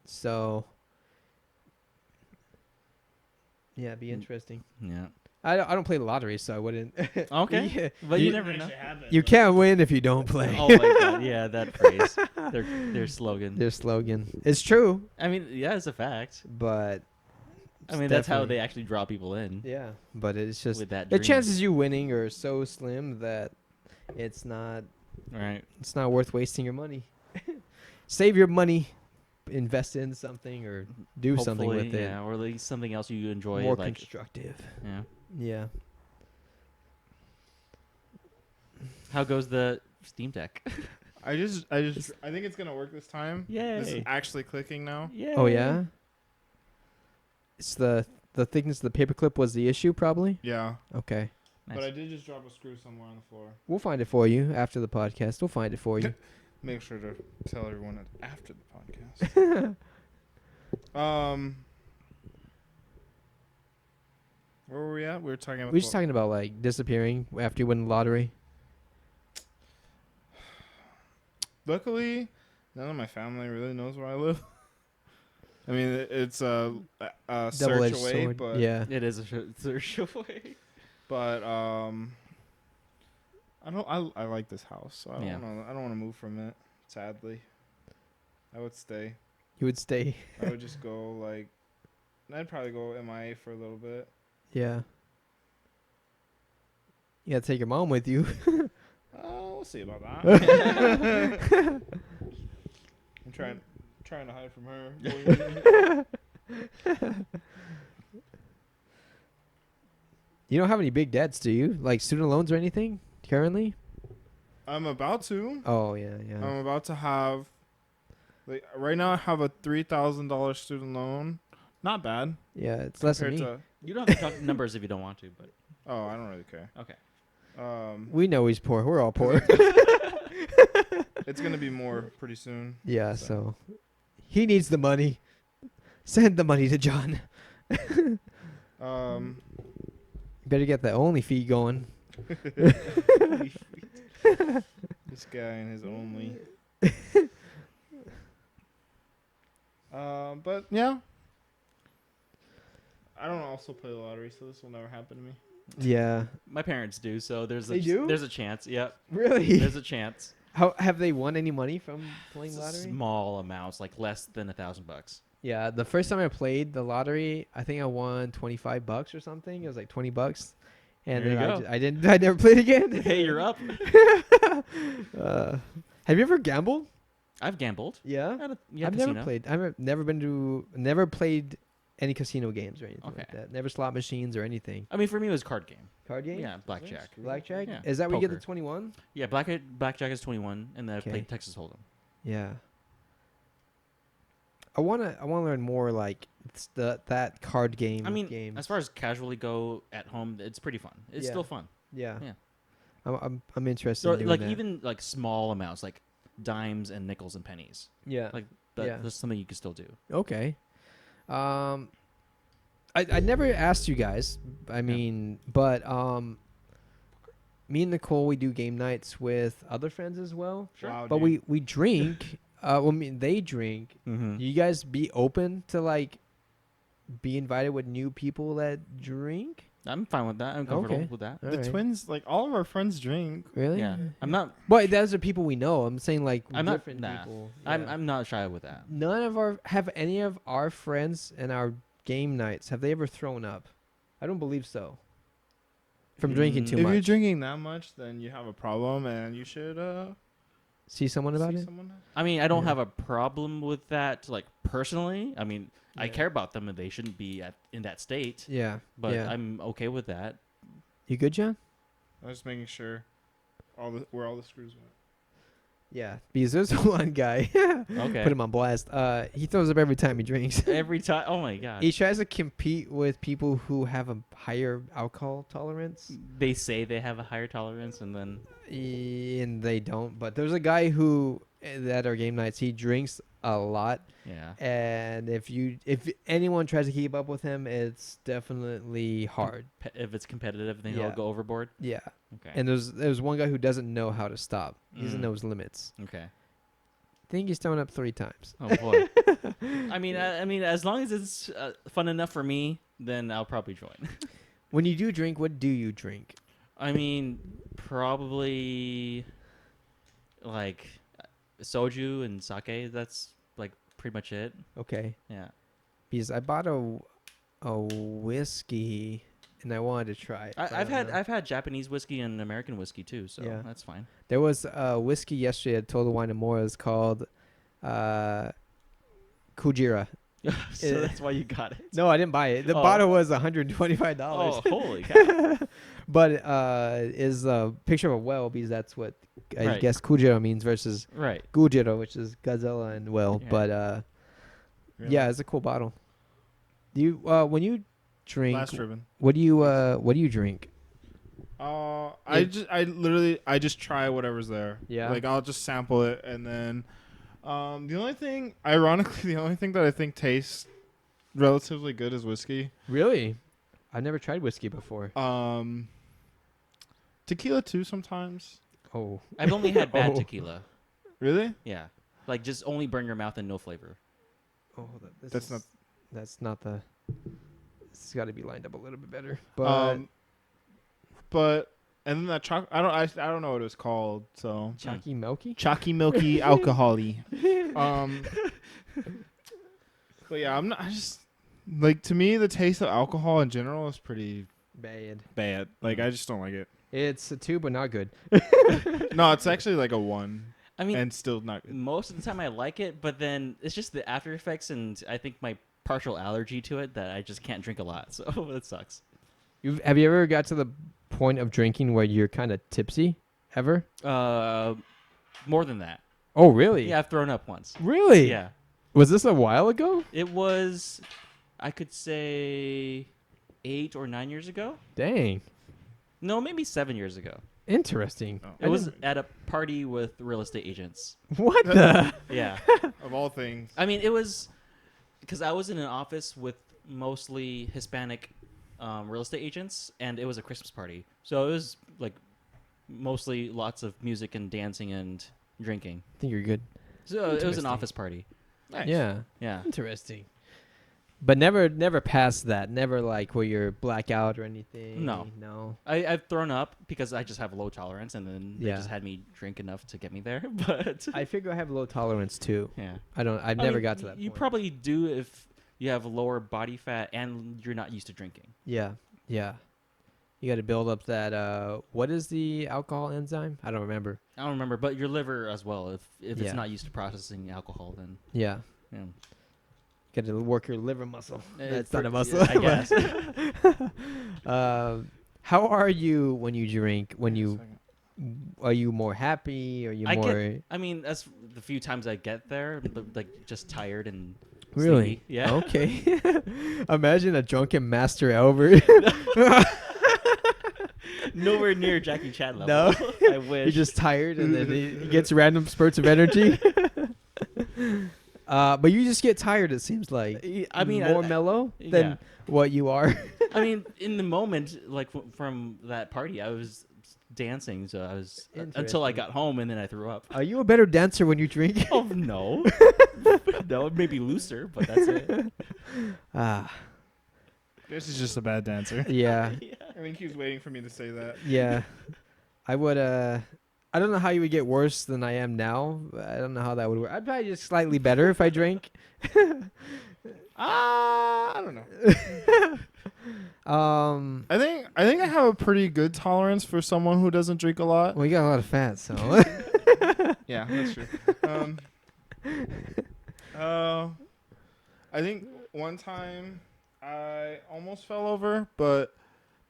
So, yeah, it'd be Mm. interesting. Yeah. I don't play the lottery, so I wouldn't. Okay. Yeah, But you never know. you can't win if you don't play. Oh my god, yeah, that phrase. Their slogan. Their slogan. It's true, I mean, yeah, it's a fact. but I mean, that's how definitely- they actually draw people in. Yeah, but it's just With that the dream. chances you winning are so slim that it's not Right. worth wasting your money. Save your money, invest in something, or do something with Hopefully, it. yeah, or at least something else you enjoy. More like, constructive. yeah. Yeah. How goes the Steam Deck? I think it's gonna work this time. This is Yay. actually clicking now. Yeah. Oh yeah. It's the thickness of the paperclip was the issue, probably. Yeah, Okay, Nice. but I did just drop a screw somewhere on the floor. we'll find it for you after the podcast. We'll find it for you. Make sure to tell everyone that after the podcast. Where were we at? We were talking about. We're just talking about like disappearing after you win the lottery. Luckily, none of my family really knows where I live. I mean, it's a search Double-edged away, sword. but Yeah. It is a search away. but I like this house, so I Yeah. don't want to move from it. Sadly, I would stay. You would stay. I would just go I'd probably go MIA for a little bit. Yeah. You gotta take your mom with you. We'll see about that. I'm trying to hide from her. You don't have any big debts, do you? Like student loans or anything currently? I'm about to. Oh yeah, yeah. I'm about to have. Right now, I have a $3,000 student loan. Not bad. Yeah, it's less than me. compared You don't have to talk numbers if you don't want to, but Oh, I don't really care. okay. We know he's poor. We're all poor. It's gonna be more pretty soon. Yeah, So. so he needs the money. Send the money to John. Better get the only fee going. This guy and his only. But yeah, I don't also play the lottery, so this will never happen to me. Yeah. My parents do, so there's They do? there's a chance. Yep. Really? There's a chance. How have they won any money from playing lottery? Small amounts, like less than $1,000. Yeah, the first time I played the lottery, I think I won $25 or something. It was like $20, and There you then go. I never played again. Hey, you're up. Have you ever gambled? I've gambled. Yeah. At a I've casino. never played. Never played any casino games or anything like Okay. that. Never slot machines or anything. I mean, for me, it was card game. Card game? Yeah, blackjack. Blackjack? Yeah, Is that where you get the poker. 21? Yeah, blackjack is 21, and then I've Okay. played Texas Hold'em. Yeah. I wanna learn more like that card game. I mean, games. as far as casually go at home, it's pretty fun. It's Yeah. still fun. yeah, yeah. I'm interested. So in doing like that. even like small amounts, like dimes and nickels and pennies. yeah, Like Yeah. that's something you can still do. okay. I never asked you guys. I mean, but me and Nicole, we do game nights with other friends as well. Sure. Wow, But dude. we drink. Well, I mean, they drink. Mm-hmm. You guys be open to like be invited with new people that drink? I'm fine with that. I'm comfortable Okay. with that. All The right. twins, like all of our friends drink. Really? Yeah, I'm not. But those are people we know. I'm saying like I'm not- different nah. people. I'm Yeah. I'm not shy with that. None of our have any of our friends and our game nights have they ever thrown up? I don't believe so. From drinking too If you're much. drinking that much, then you have a problem, and you should See someone about see it? someone. I mean, I don't Yeah. have a problem with that. Like personally, I mean, I Yeah. care about them, and they shouldn't be in that state. Yeah. But yeah. I'm okay with that. You good, John? I was just making sure where all the screws went. Yeah. Because there's one guy. Okay. Put him on blast. He throws up every time he drinks. Every time. Oh my god. He tries to compete with people who have a higher alcohol tolerance. They say they have a higher tolerance, and then And they don't. But there's a guy who at our game nights he drinks a lot, yeah. and if anyone tries to keep up with him, it's definitely hard. If it's competitive, then Yeah. he'll go overboard. Yeah. Okay. And there's one guy who doesn't know how to stop. He doesn't Mm. know his limits. Okay. I think he's thrown up 3 times. Oh boy. I mean, as long as it's fun enough for me, then I'll probably join. When you do drink, what do you drink? I mean, probably like soju and sake. That's like pretty much it. Okay. Yeah. Because I bought a whiskey and I wanted to try it. but I I've don't know. had Japanese whiskey and American whiskey too, so Yeah. that's fine. There was a whiskey yesterday at Total Wine and More. It's called Kujira. So that's why you got it. No, I didn't buy it. The Oh. bottle was $125. Oh, holy cow! But is a picture of a whale because that's what I Right. guess Kujira means versus Right. Gujira, which is Godzilla and whale. Yeah. But Really? yeah, it's a cool bottle. Do you when you drink, Last ribbon. what do you drink? I just try whatever's there. Yeah. Like I'll just sample it, and then the only thing that I think tastes relatively good is whiskey. Really? I've never tried whiskey before. Tequila too sometimes. Oh, I've only had bad Oh. tequila. Really? Yeah. Like just only burn your mouth and no flavor. That's not. That's not the. It's got to be lined up a little bit better. But But and then that I don't know what it was called. So chalky milky. chalky milky alcohol-y. But yeah, I just like to me the taste of alcohol in general is pretty Bad. bad. Like I just don't like it. It's a 2, but not good. No, it's actually like a 1 I mean, and still not good. most of the time I like it, but then it's just the after effects and I think my partial allergy to it that I just can't drink a lot. So it sucks. Have you ever got to the point of drinking where you're kind of tipsy? Ever? More than that. Oh, really? Yeah, I've thrown up once. Really? Yeah. Was this a while ago? It was, I could say, 8 or 9 years ago. Dang. No, maybe 7 years ago. Interesting. Oh. It was at a party with real estate agents. What the? Yeah. Of all things. I mean, it was because I was in an office with mostly Hispanic real estate agents, and it was a Christmas party. So it was like mostly lots of music and dancing and drinking. I think you're good. So it was Interesting. an office party. Nice. Yeah. Yeah. Interesting. But never past that. Never like where you're blackout or anything. No. No. I've thrown up because I just have low tolerance, and then they Yeah. just had me drink enough to get me there. But I figure I have low tolerance too. yeah, I've I never mean, got to that You point. probably do if you have lower body fat and you're not used to drinking. Yeah. Yeah. You got to build up that. What is the alcohol enzyme? I don't remember. I don't remember, but your liver as well. If Yeah. it's not used to processing alcohol, then Yeah. yeah. Got to work your liver muscle. That's not a Yeah, muscle. I guess. How are you when you drink? When Wait a you second. are you more happy? Are you I more get. I mean, that's the few times I get there, like just tired and really? sleepy. Yeah. Okay. Imagine a drunken Master Albert. Nowhere near Jackie Chan level. No. I wish. You're just tired, and then he gets random spurts of energy. But you just get tired. It seems like. I mean, more mellow than yeah. what you are. I mean, in the moment, like from that party, I was dancing, so I was until I Interesting. got home, and then I threw up. Are you a better dancer when you drink? Oh no, no, maybe looser, but that's it. Ah, This is just a bad dancer. yeah, I think he was waiting for me to say that. yeah. I would. I don't know how you would get worse than I am now. I don't know how that would work. I'd probably just slightly better if I drank. I don't know. I think I have a pretty good tolerance for someone who doesn't drink a lot. Well, you got a lot of fat, so. Yeah, that's true. I think one time I almost fell over, but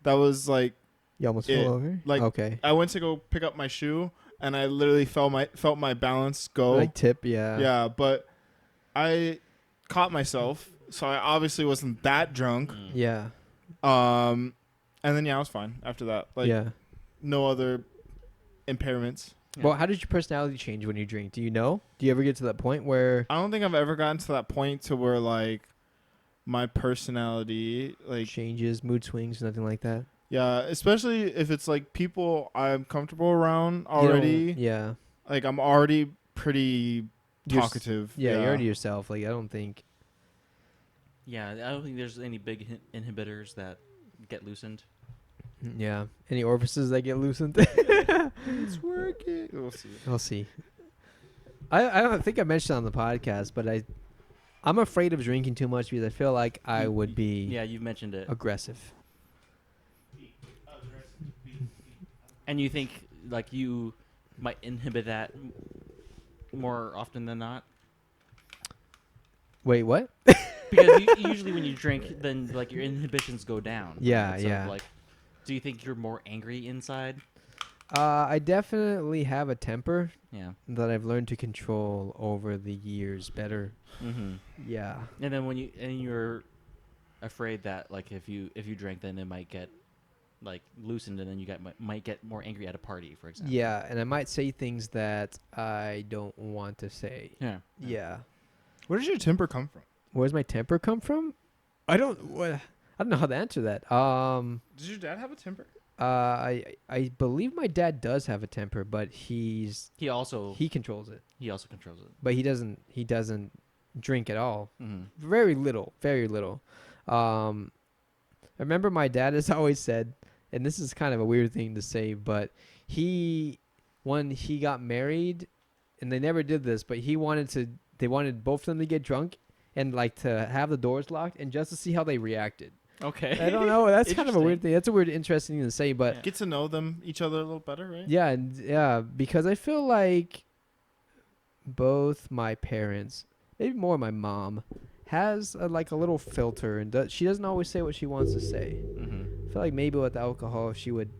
that was like You almost Yeah, fell over. like- okay, I went to go pick up my shoe and I literally felt my balance go. like tip, yeah. Yeah, but I caught myself, so I obviously wasn't that drunk. Yeah. And then I was fine after that. Like yeah. no other impairments. Yeah. Well, how did your personality change when you drink? Do you know? Do you ever get to that point where? I don't think I've ever gotten to that point to where like my personality like Changes, mood swings, nothing like that. yeah, especially if it's like people I'm comfortable around You don't- already. Yeah. Like I'm already pretty You're s- talkative. Yeah, you're already yourself. Like I don't think. Yeah, I don't think there's any big inhibitors that get loosened. Yeah. Any orifices that get loosened? It's working. We'll see. We'll see. I don't think I mentioned on the podcast, but I'm afraid of drinking too much because I feel like I would be Yeah, you've mentioned it. aggressive. And you think like you might inhibit that more often than not? Wait, what? Because usually when you drink, then like your inhibitions go down. Yeah, right? So, yeah. like, do you think you're more angry inside? I definitely have a temper Yeah. that I've learned to control over the years better. Mm-hmm. Yeah. And then when you're afraid that like if you drank, then it might get like loosened, and then you might get more angry at a party, for example. Yeah, and I might say things that I don't want to say. Yeah. Yeah. Where does your temper come from? Where's my temper come from? I don't know how to answer that. Does your dad have a temper? I believe my dad does have a temper, but He also controls it. controls it. But he doesn't drink at all. Mm-hmm. Very little. I remember my dad has always said, and this is kind of a weird thing to say, but when he got married, and they never did this, but they wanted both of them to get drunk and like to have the doors locked and just to see how they reacted. Okay. I don't know. That's kind of a weird Interesting. thing. That's a weird, interesting thing to say, but Yeah. Get to know each other a little better, right? yeah, because I feel like both my parents, maybe more my mom, has a little filter, and she doesn't always say what she wants to say. Mm-hmm. I feel like maybe with alcohol, she would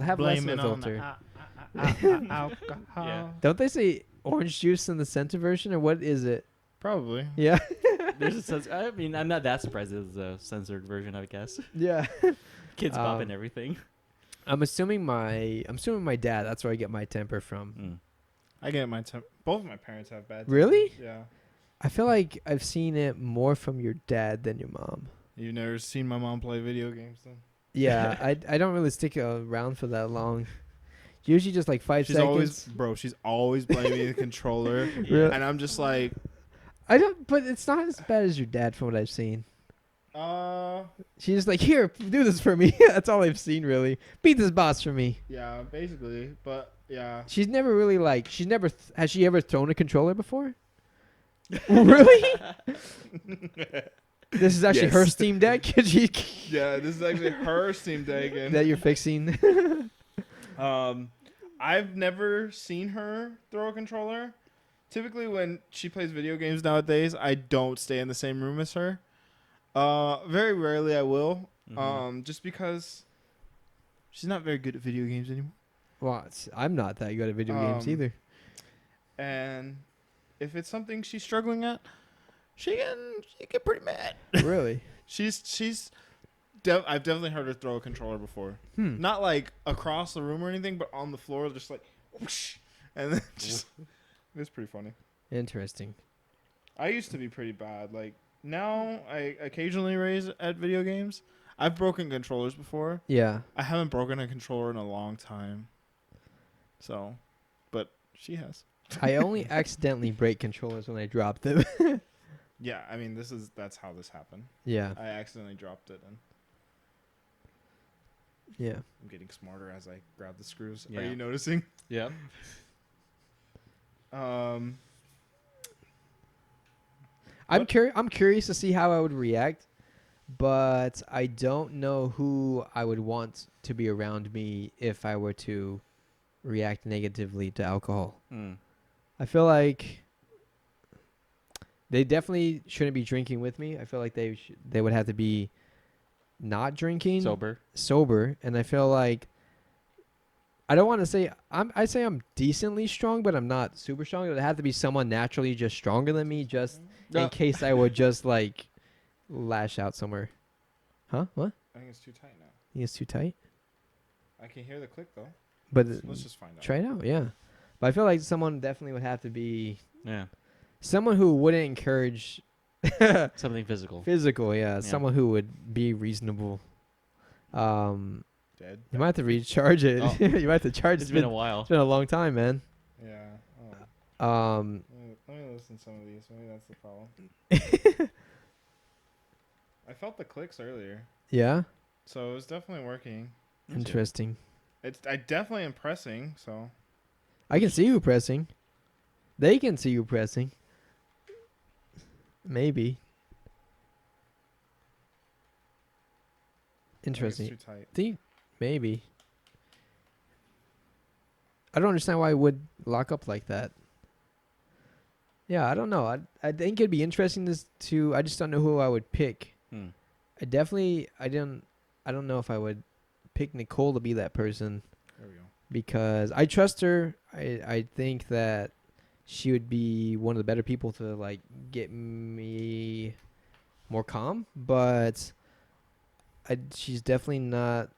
have less of a filter. Alcohol. Yeah. Don't they say orange juice in the center version, or what is it? Probably. Yeah, There's a censor. I mean, I'm not that surprised. There's a censored version, I guess. yeah. Kids Um, pop and everything. I'm assuming my dad. That's where I get my temper from. Mm. I get my temper. Both of my parents have bad. Really? tempers. Yeah. I feel like I've seen it more from your dad than your mom. You've never seen my mom play video games, then? Yeah, I don't really stick around for that long. Usually just like 5 She's seconds. She's always blaming the controller, Really? and I'm just like, I don't, but it's not as bad as your dad from what I've seen. She's just like, here, do this for me. That's all I've seen really. Beat this boss for me. yeah, basically, but yeah. She's never really has she ever thrown a controller before? Really? This is actually her Yes. Steam Deck Yeah, this is actually her Steam Deck. And, that you're fixing. I've never seen her throw a controller. Typically, when she plays video games nowadays, I don't stay in the same room as her. Very rarely I will. Just because she's not very good at video games anymore. Well, I'm not that good at video games either. And if it's something she's struggling at, she can get pretty mad. Really? I've definitely heard her throw a controller before. Not like across the room or anything, but on the floor, just like whoosh, and then just it's pretty funny. Interesting. I used to be pretty bad. Like now, I occasionally raise at video games. I've broken controllers before. Yeah. I haven't broken a controller in a long time. So, but she has. I only accidentally break controllers when I drop them. Yeah, I mean that's how this happened. Yeah. I accidentally dropped it, and Yeah. I'm getting smarter as I grab the screws. Yeah. Are you noticing? Yeah. Um, I'm curious to see how I would react, but I don't know who I would want to be around me if I were to react negatively to alcohol. I feel like they definitely shouldn't be drinking with me. I feel like they would have to be not drinking, sober, and I feel like I don't want to say I say I'm decently strong, but I'm not super strong. It would have to be someone naturally just stronger than me, just in case I would just like lash out somewhere. Huh? What? I think it's too tight now. You think it's too tight? I can hear the click though. But Let's just find out. try it out, yeah. But I feel like someone definitely would have to be Yeah. someone who wouldn't encourage Something physical. physical, yeah. Someone who would be reasonable. Dead. You might have to recharge it. Oh. You might have to charge it. It's been a while. It's been a long time, man. Yeah. Oh. Let me listen to some of these. Maybe that's the problem. I felt the clicks earlier, Yeah. so it was definitely working. Interesting. I definitely am pressing. So I can see you pressing. They can see you pressing. Maybe. Interesting. It's too tight. Think maybe. I don't understand why it would lock up like that. Yeah, I don't know. I think it'd be interesting to I just don't know who I would pick. I don't know if I would pick Nicole to be that person There we go. because I trust her. I think that she would be one of the better people to like get me more calm, but she's definitely not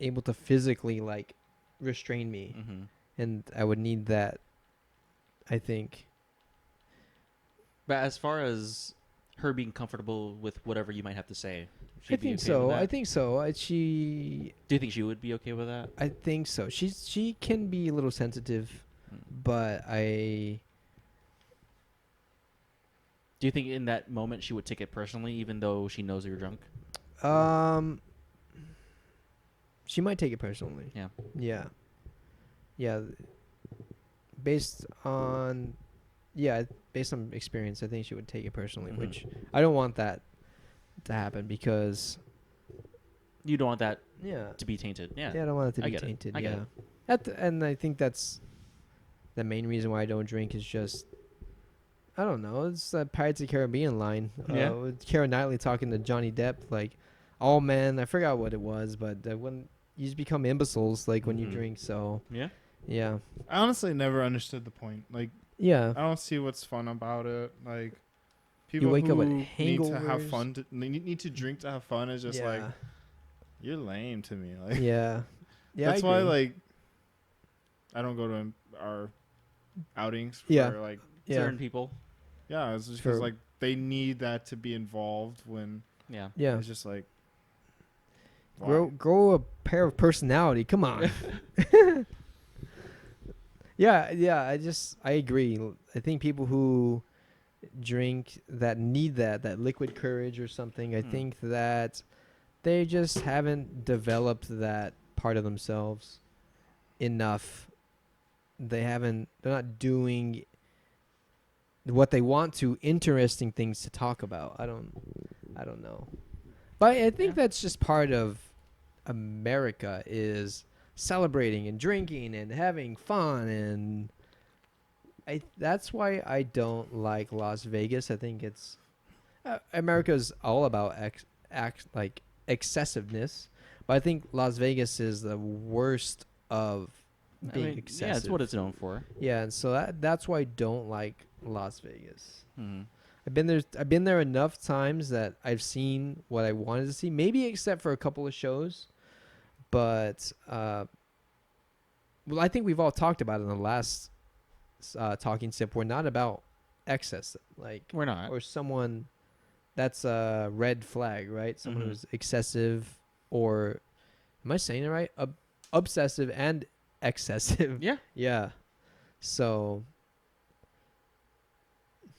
able to physically like restrain me, and I would need that, I think. But as far as her being comfortable with whatever you might have to say, I she'd be think okay so. with that? I think so. She. Do you think she would be okay with that? I think so. She can be a little sensitive, but I. Do you think in that moment she would take it personally, even though she knows you're drunk? She might take it personally. Yeah. Yeah. Yeah. Based on experience, I think she would take it personally, which I don't want that to happen because You don't want that yeah, to be tainted. Yeah. I don't want it to I be get it. tainted. I get Yeah. And I think that's the main reason why I don't drink is just I don't know. It's a Pirates of the Caribbean line. Yeah. With Keira Knightley talking to Johnny Depp, like, oh man, I forgot what it was, but when you just become imbeciles, like when you drink. So Yeah. yeah, I honestly never understood the point. Like, yeah. I don't see what's fun about it. Like, people wake up with who need to have hangovers. fun, need to drink to have fun is just like, you're lame to me. Like, yeah. that's I why agree. like I don't go to our outings for Yeah. like Certain people. yeah, it's just because True. like they need that to be involved when Yeah. Yeah. it's just like why? Grow a pair of personality. Come on. Yeah. I agree. I think people who drink that need that liquid courage or something. I think that they just haven't developed that part of themselves enough. They're not doing what they want to, interesting things to talk about. I don't know. But I think Yeah. that's just part of America is celebrating and drinking and having fun, and that's why I don't like Las Vegas. I think it's America's all about like excessiveness, but I think Las Vegas is the worst of I being mean, excessive. yeah, it's what it's known for. Yeah, and so that's why I don't like Las Vegas. Hmm. I've been there enough times that I've seen what I wanted to see. Maybe except for a couple of shows, but well, I think we've all talked about it in the last talking sip. We're not about excess, like We're not. or someone that's a red flag, right? Someone Mhm. who's excessive, or am I saying it right? Obsessive and excessive. Yeah. Yeah. So,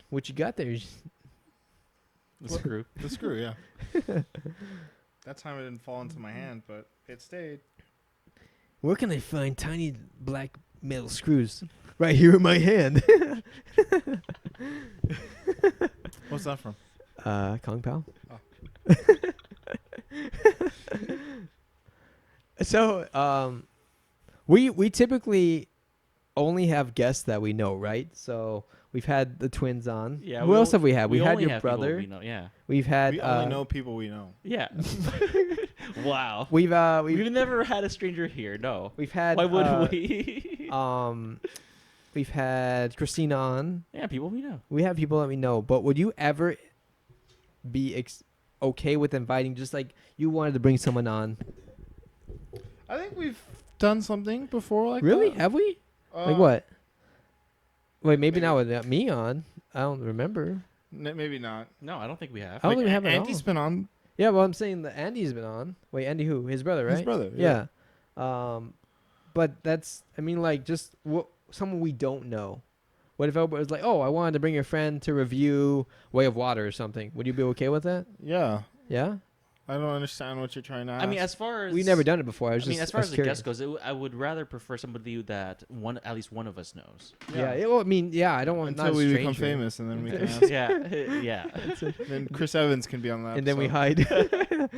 what you got there? The screw. The screw, yeah. That time it didn't fall into my hand, but it stayed. Where can I find tiny black metal screws? Right here in my hand. What's that from? Kong Pao. Oh. So, we typically only have guests that we know, right? So we've had the twins on. Yeah. Who else have we had? We had only your have people brother. we know, yeah. We've had. We only know people we know. Yeah. Wow. We've We've never had a stranger here. No. we've had. Why would we? We've had Christina on. Yeah, people we know. We have people that we know, but would you ever be okay with inviting? Just like you wanted to bring someone on. I think we've done something before like Really? that. Have we? Like what? Wait, maybe not with me on. I don't remember. Maybe not. No, I don't think we have. I don't think we have at Andy's all. been on. Yeah, well, I'm saying that Andy's been on. Wait, Andy who? His brother, right? His brother. Yeah. But that's, I mean, like, just someone we don't know. What if everybody was like, oh, I wanted to bring your friend to review Way of Water or something? Would you be okay with that? Yeah. Yeah? I don't understand what you're trying to ask. I mean, as far as We've never done it before. I mean, as far as the curious. guest goes, I would rather prefer somebody that at least one of us knows. Yeah. Well, I mean, yeah, I don't want until not a we become stranger. famous, and then we can ask. Yeah, yeah. Then Chris Evans can be on that. And then we episode. hide.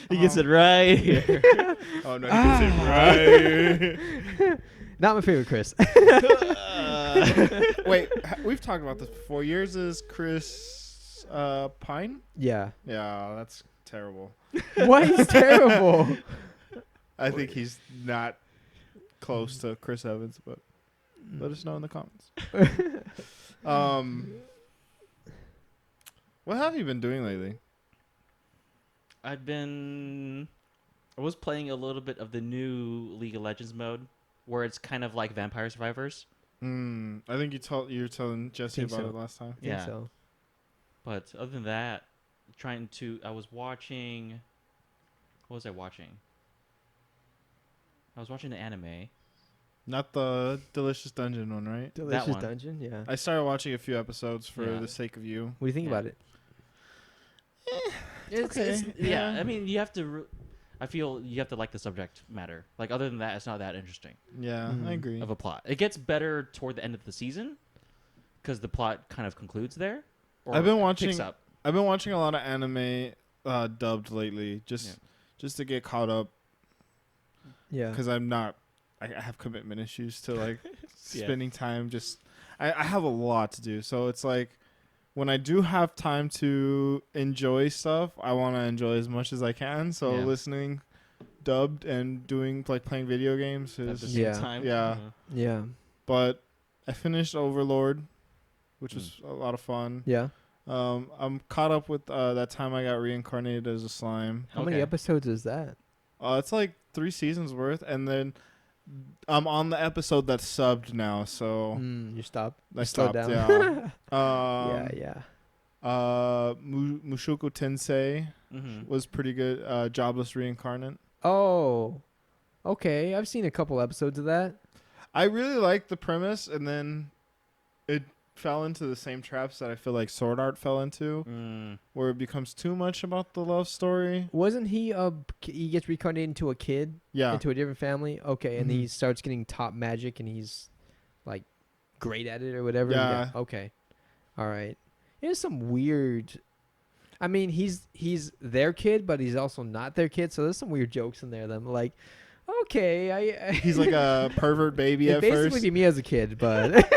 He gets it right here. Oh no, he gets it right. Not my favorite Chris. Wait, we've talked about this before. Yours is Chris Pine. Yeah. Yeah, that's terrible. Why is terrible? I think he's not close to Chris Evans, but let us know in the comments. What have you been doing lately? I was playing a little bit of the new League of Legends mode, where it's kind of like Vampire Survivors. I think you were telling Jesse Think about so. it last time. Think Yeah. so. But other than that, I was watching. What was I watching? I was watching the anime. Not the Delicious Dungeon one, right? Delicious one. Dungeon, yeah. I started watching a few episodes for Yeah. the sake of you. What do you think Yeah. about it? Yeah, I mean, you have to. I feel you have to like the subject matter. Like, other than that, it's not that interesting Yeah, Mhm. I agree. of a plot. It gets better toward the end of the season because the plot kind of concludes there. Or I've been picks watching. up. I've been watching a lot of anime dubbed lately, just to get caught up, Yeah. because I'm not. I have commitment issues to like Yeah. spending time. I have a lot to do, so it's like when I do have time to enjoy stuff, I want to enjoy as much as I can. So Yeah. listening dubbed and doing playing video games At the is. same Yeah. time. Yeah. Yeah. But I finished Overlord, which Mm. was a lot of fun. Yeah. I'm caught up with that time I got reincarnated as a slime. How many Okay. episodes is that? It's like 3 seasons worth, and then I'm on the episode that's subbed now, so You stopped. I You slowed stopped. down. Yeah. Yeah. Mushoku Tensei Mm-hmm. was pretty good. Jobless reincarnate. Oh. Okay. I've seen a couple episodes of that. I really liked the premise, and then it fell into the same traps that I feel like Sword Art fell into, where it becomes too much about the love story. Wasn't he he gets reincarnated into a kid, Yeah. into a different family? Okay, and he Mhm. starts getting top magic, and he's like great at it or whatever. Yeah. Okay. All right. It's some weird. I mean, he's their kid, but he's also not their kid. So there's some weird jokes in there that I'm like, okay, He's like a pervert baby it'd at basically first. be me as a kid, but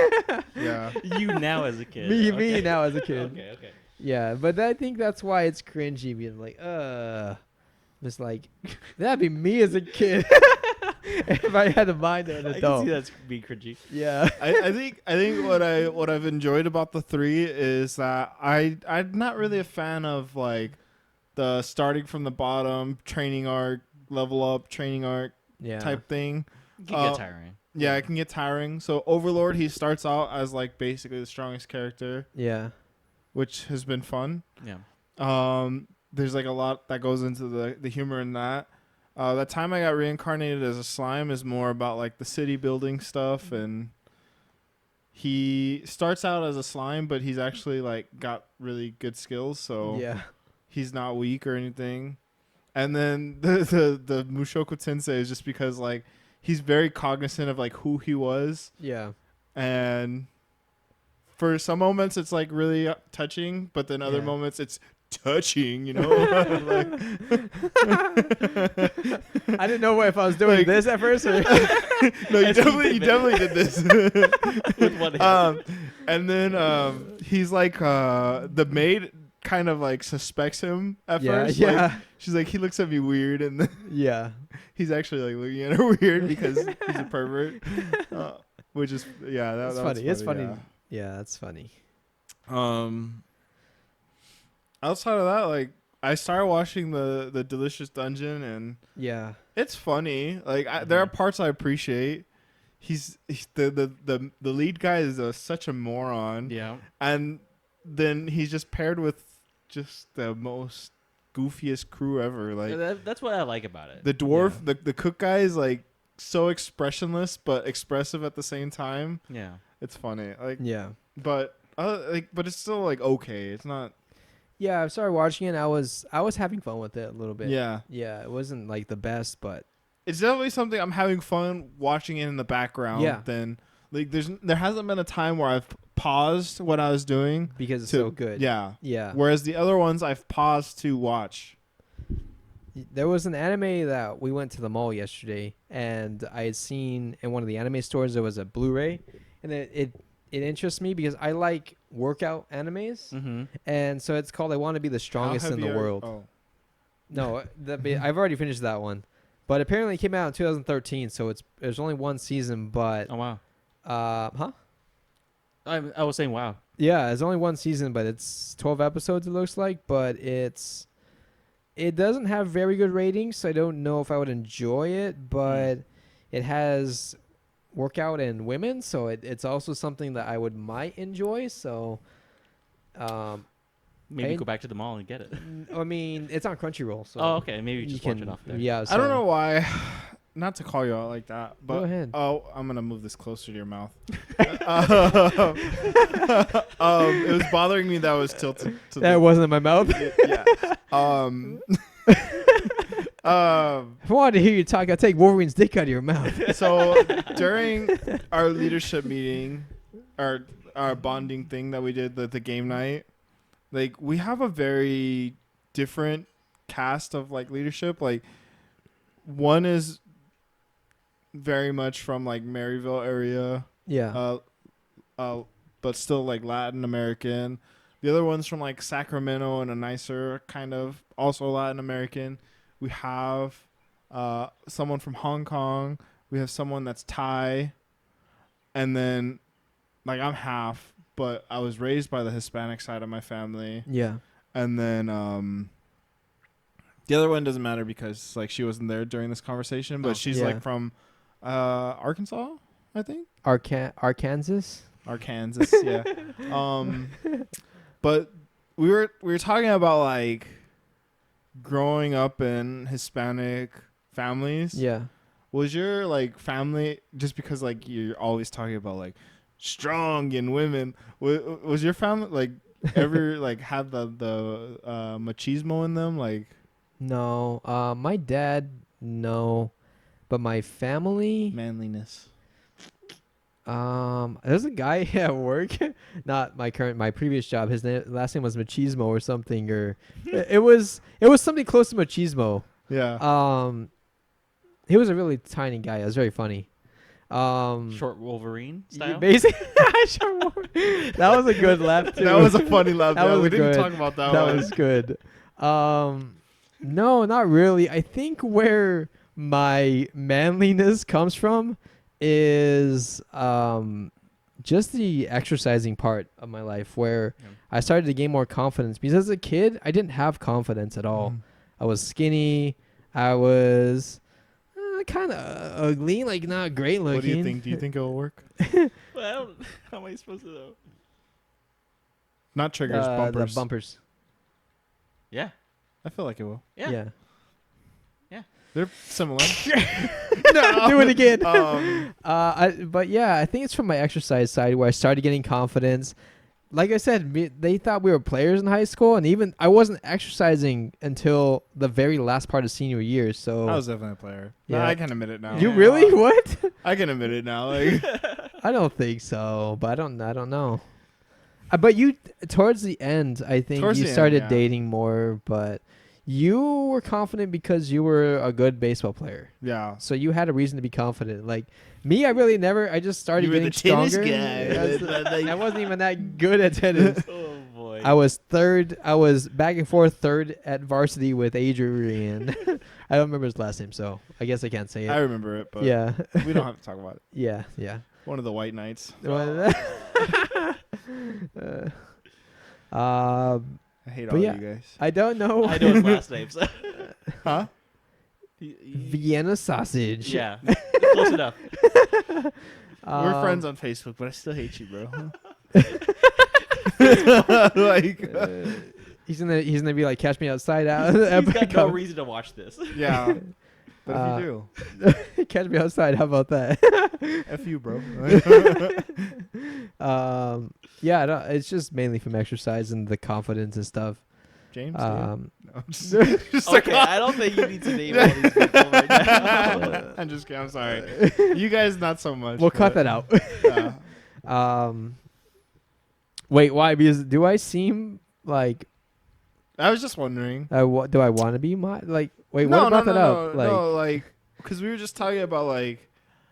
Yeah. You now as a kid. me Okay. now as a kid. Okay. Yeah, but I think that's why it's cringy being like, just like that'd be me as a kid if I had to mind an I can adult. see that's being cringy. Yeah. I think what I've enjoyed about the 3 is that I'm not really a fan of like the starting from the bottom training arc, level up training arc Yeah. type thing. It can get tiring. Yeah, it can get tiring. So Overlord, he starts out as like basically the strongest character, Yeah. which has been fun. Yeah. There's like a lot that goes into the humor in that. That time I got reincarnated as a slime is more about like the city building stuff, and he starts out as a slime, but he's actually like got really good skills, so Yeah. he's not weak or anything. And then the Mushoku Tensei is just because like he's very cognizant of like who he was, Yeah. and for some moments it's like really touching, but then other Yeah. moments it's touching, you know. Like, I didn't know if I was doing Like- this at first. Or no, you As he definitely did this. With one hand. And then he's like the maid kind of like suspects him at yeah. first. Yeah. Like, she's like, he looks at me weird, and then Yeah. he's actually like looking at her weird because he's a pervert. Which is That's that funny. It's funny. yeah. Yeah, that's funny. Outside of that, like I started watching the Delicious Dungeon, and Yeah. it's funny. Like there are parts I appreciate. He's the lead guy is such a moron, Yeah. and then he's just paired with just the most goofiest crew ever. Like That's what I like about it. the dwarf, the cook guy is like so expressionless but expressive at the same time. Yeah. It's funny. Like Yeah. but it's still like okay. It's not. Yeah, I started watching it. I was having fun with it a little bit. Yeah. Yeah, it wasn't like the best, but It's definitely something I'm having fun watching it in the background. Yeah. Then like there hasn't been a time where I've paused what I was doing because it's to so good. Yeah. Yeah. Whereas the other ones I've paused to watch. There was an anime that we went to the mall yesterday, and I had seen in one of the anime stores there was a Blu-ray, and it interests me because I like workout animes, Mm-hmm. and so it's called I Want to Be the Strongest in the World. Oh. No, I've already finished that one, but apparently it came out in 2013, so there's only one season. But Oh wow. huh? I was saying wow. Yeah, it's only one season, but it's 12 episodes. It looks like, but it doesn't have very good ratings, so I don't know if I would enjoy it. But it has workout and women, so it's also something that I might enjoy. So, Maybe I- go back to the mall and get it. I mean, it's on Crunchyroll, so Oh, okay. Maybe you just can watch it off there. Yeah, I don't so- know why. Not to call you out like that, but Go ahead. oh, I'm gonna move this closer to your mouth. It was bothering me that I was tilted. To That wasn't in my mouth. yeah. If I wanted to hear you talk, I'd take Wolverine's dick out of your mouth. So during our leadership meeting, our bonding thing that we did, the game night, like we have a very different cast of like leadership. Like one is very much from like Maryville area, Yeah. but still like Latin American. The other one's from like Sacramento and a nicer kind of also Latin American. We have someone from Hong Kong. We have someone that's Thai. And then like I'm half, but I was raised by the Hispanic side of my family. Yeah. And then the other one doesn't matter because like she wasn't there during this conversation, but Oh. she's Yeah. like from Arkansas, I think. Arkansas. Arkansas, yeah. But we were talking about like growing up in Hispanic families. Yeah. Was your like family just because like you're always talking about like strong and women? Was your family like ever like have the machismo in them? Like No. My dad, no. But my family, manliness. There's a guy at work, not my previous job. His last name was Machismo or something, or it was something close to Machismo. Yeah. He was a really tiny guy. It was very funny. Short Wolverine style. Basically, that was a good laugh too. That was a funny laugh. That Yeah, was we didn't good. talk about that That one. was good. No, not really. I think where my manliness comes from is just the exercising part of my life, where Yeah. I started to gain more confidence. Because as a kid, I didn't have confidence at all. Mhm. I was skinny. I was kind of ugly, like not great looking. What do you think? Do you think it'll work? Well, I don't, how am I supposed to know? Not triggers, bumpers. The bumpers. Yeah. I feel like it will. Yeah. They're similar. Do it again. Um, But yeah, I think it's from my exercise side where I started getting confidence. Like I said, they thought we were players in high school, and even I wasn't exercising until the very last part of senior year. So I was definitely a player. Yeah. Yeah, I can admit it now. you Yeah. really what? I can admit it now. Like, I don't think so, but I don't know. But you towards the end, I think Towards you the end, started yeah. dating more, but you were confident because you were a good baseball player. yeah. So you had a reason to be confident. Like me, I really never. I just started You were getting the tennis stronger. guy. I wasn't even that good at tennis. Oh boy. I was third. I was back and forth third at varsity with Adrian. I don't remember his last name, so I guess I can't say I it. remember it, but Yeah, we don't have to talk about it. yeah. One of the white knights. I hate But all yeah. you guys. I don't know. I know his last names. Huh? Vienna sausage. Yeah. Close enough. We're friends on Facebook, but I still hate you, bro. like, He's gonna be like, catch me outside out. He's got no reason to watch this. yeah. But if you do, Catch me outside. How about that? F you, bro. Yeah, no, it's just mainly from exercise and the confidence and stuff. James? Um, No, just like, Okay, I don't think you need to name all these people right now. I'm just kidding. I'm sorry. You guys, not so much. we'll cut but, that out. yeah. Wait, why? Because do I seem like I was just wondering. do I want to be like? Wait, no, what brought no, that no, up? no, no, like, because we were just talking about like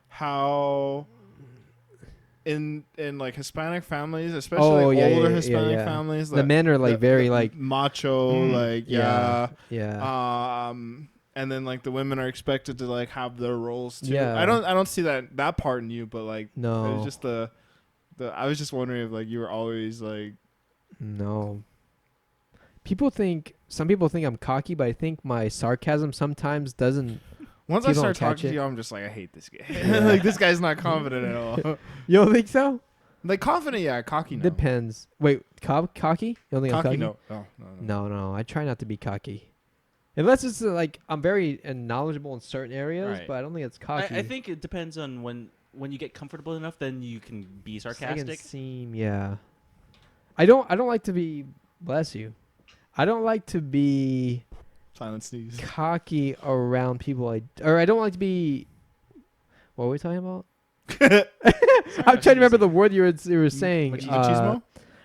how in like Hispanic families, especially Oh, like yeah, older yeah, Hispanic yeah. families, the men are like very like macho, like yeah. and then like the women are expected to like have their roles too. Yeah. I don't see that part in you, but like No. it was just the I was just wondering if like you were always like No. Some people think I'm cocky, but I think my sarcasm sometimes doesn't. once I People start don't catch talking to it. you, I'm just like I hate this guy. Yeah. Like this guy's not confident at all. You don't think so? Like confident, yeah, cocky no. Depends. Wait, cocky? You don't think I'm Cocky cocky? no. No. I try not to be cocky. Unless it's like I'm very knowledgeable in certain areas, Right. but I don't think it's cocky. I think it depends on when you get comfortable enough, then you can be I can sarcastic. seem, yeah. I don't like to be. Bless you. I don't like to be Silent sneeze. cocky around people. I don't like to be. What were we talking about? I'm trying to remember the word you were saying. Machismo?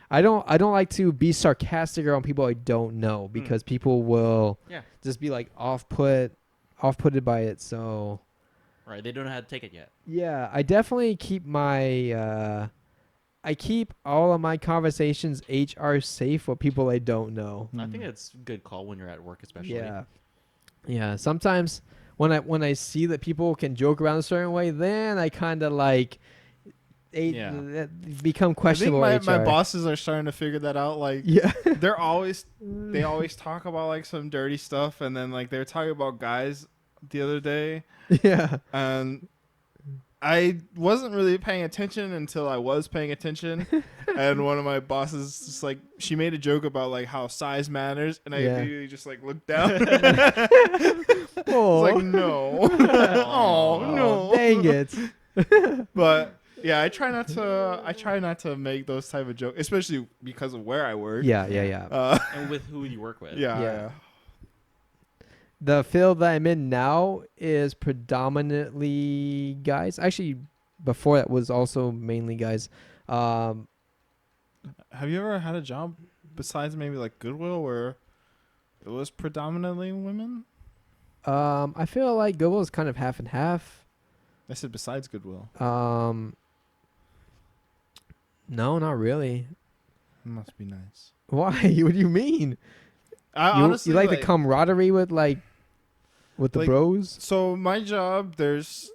I don't like to be sarcastic around people I don't know because people will Yeah. just be like off-putted by it. So Right. They don't know how to take it yet. yeah, I definitely keep I keep all of my conversations HR safe with people I don't know. I think it's a good call when you're at work, especially. Yeah. Sometimes when I see that people can joke around a certain way, then I kind of like become questionable. I think my HR. bosses are starting to figure that out. Like, Yeah. they always talk about like some dirty stuff, and then like they were talking about guys the other day, Yeah. and I wasn't really paying attention until I was paying attention, and one of my bosses just like she made a joke about like how size matters, and I Yeah. immediately just like looked down. Oh. It's like no, oh no, Dang it. But yeah, I try not to make those type of jokes, especially because of where I work. Yeah. And with who you work with. Yeah. The field that I'm in now is predominantly guys. Actually, before that was also mainly guys. Have you ever had a job besides maybe like Goodwill where it was predominantly women? I feel like Goodwill is kind of half and half. I said besides Goodwill. No, not really. It must be nice. Why? What do you mean? I You, honestly you like the camaraderie with the Like- bros? So my job, there's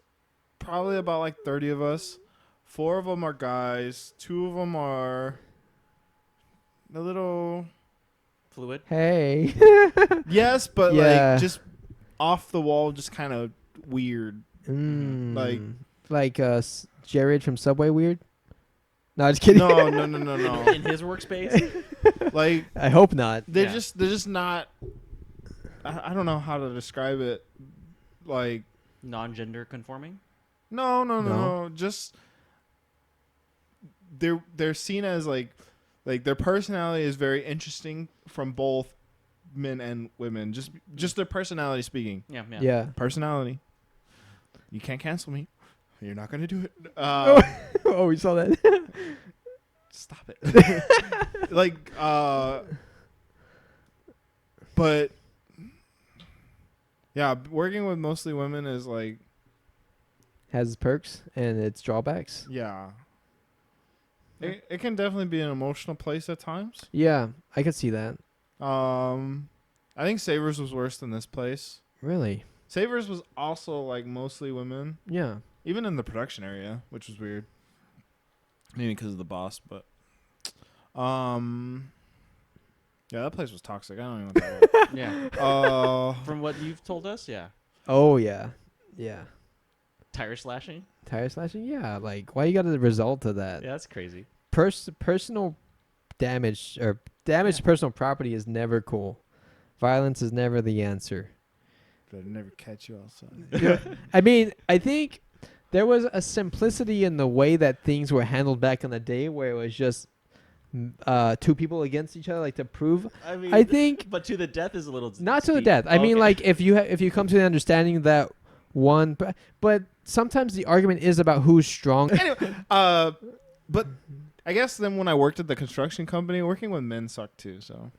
probably about like 30 of us. 4 of them are guys. 2 of them are a little Fluid. Hey. yes, but Yeah. like just off the wall, just kind of weird. Like Like- Jared from Subway weird? No, just kidding. No. In his workspace. Like I hope not. they're Yeah. just not. I don't know how to describe it. Like Non-gender conforming. no. Just they're seen as like their personality is very interesting from both men and women. Just their personality speaking. Yeah. Yeah. Personality. You can't cancel me. You're not gonna do it. Oh, we saw that. Stop it. Like but yeah, working with mostly women is like Has perks and its drawbacks. yeah. It can definitely be an emotional place at times. Yeah, I could see that. I think Savers was worse than this place. Really? Savers was also like mostly women, Yeah. even in the production area, which was weird. Maybe because of the boss, but yeah, that place was toxic. I don't even want to talk about it. Yeah. From what you've told us, yeah. Oh yeah. Yeah. Tire slashing. Tire slashing? Yeah. Like, why you got the result of that? Yeah, that's crazy. Personal damage or damage to personal property is never cool. Violence is never the answer. Better never catch you outside. I mean, I think there was a simplicity in the way that things were handled back in the day, where it was just 2 people against each other, like to prove. I mean, I think but to the death is a little. not to the steep. death. I mean, Okay. like if you come to the understanding that one, but sometimes the argument is about who's strong. Anyway, but I guess then when I worked at the construction company, working with men sucked too. So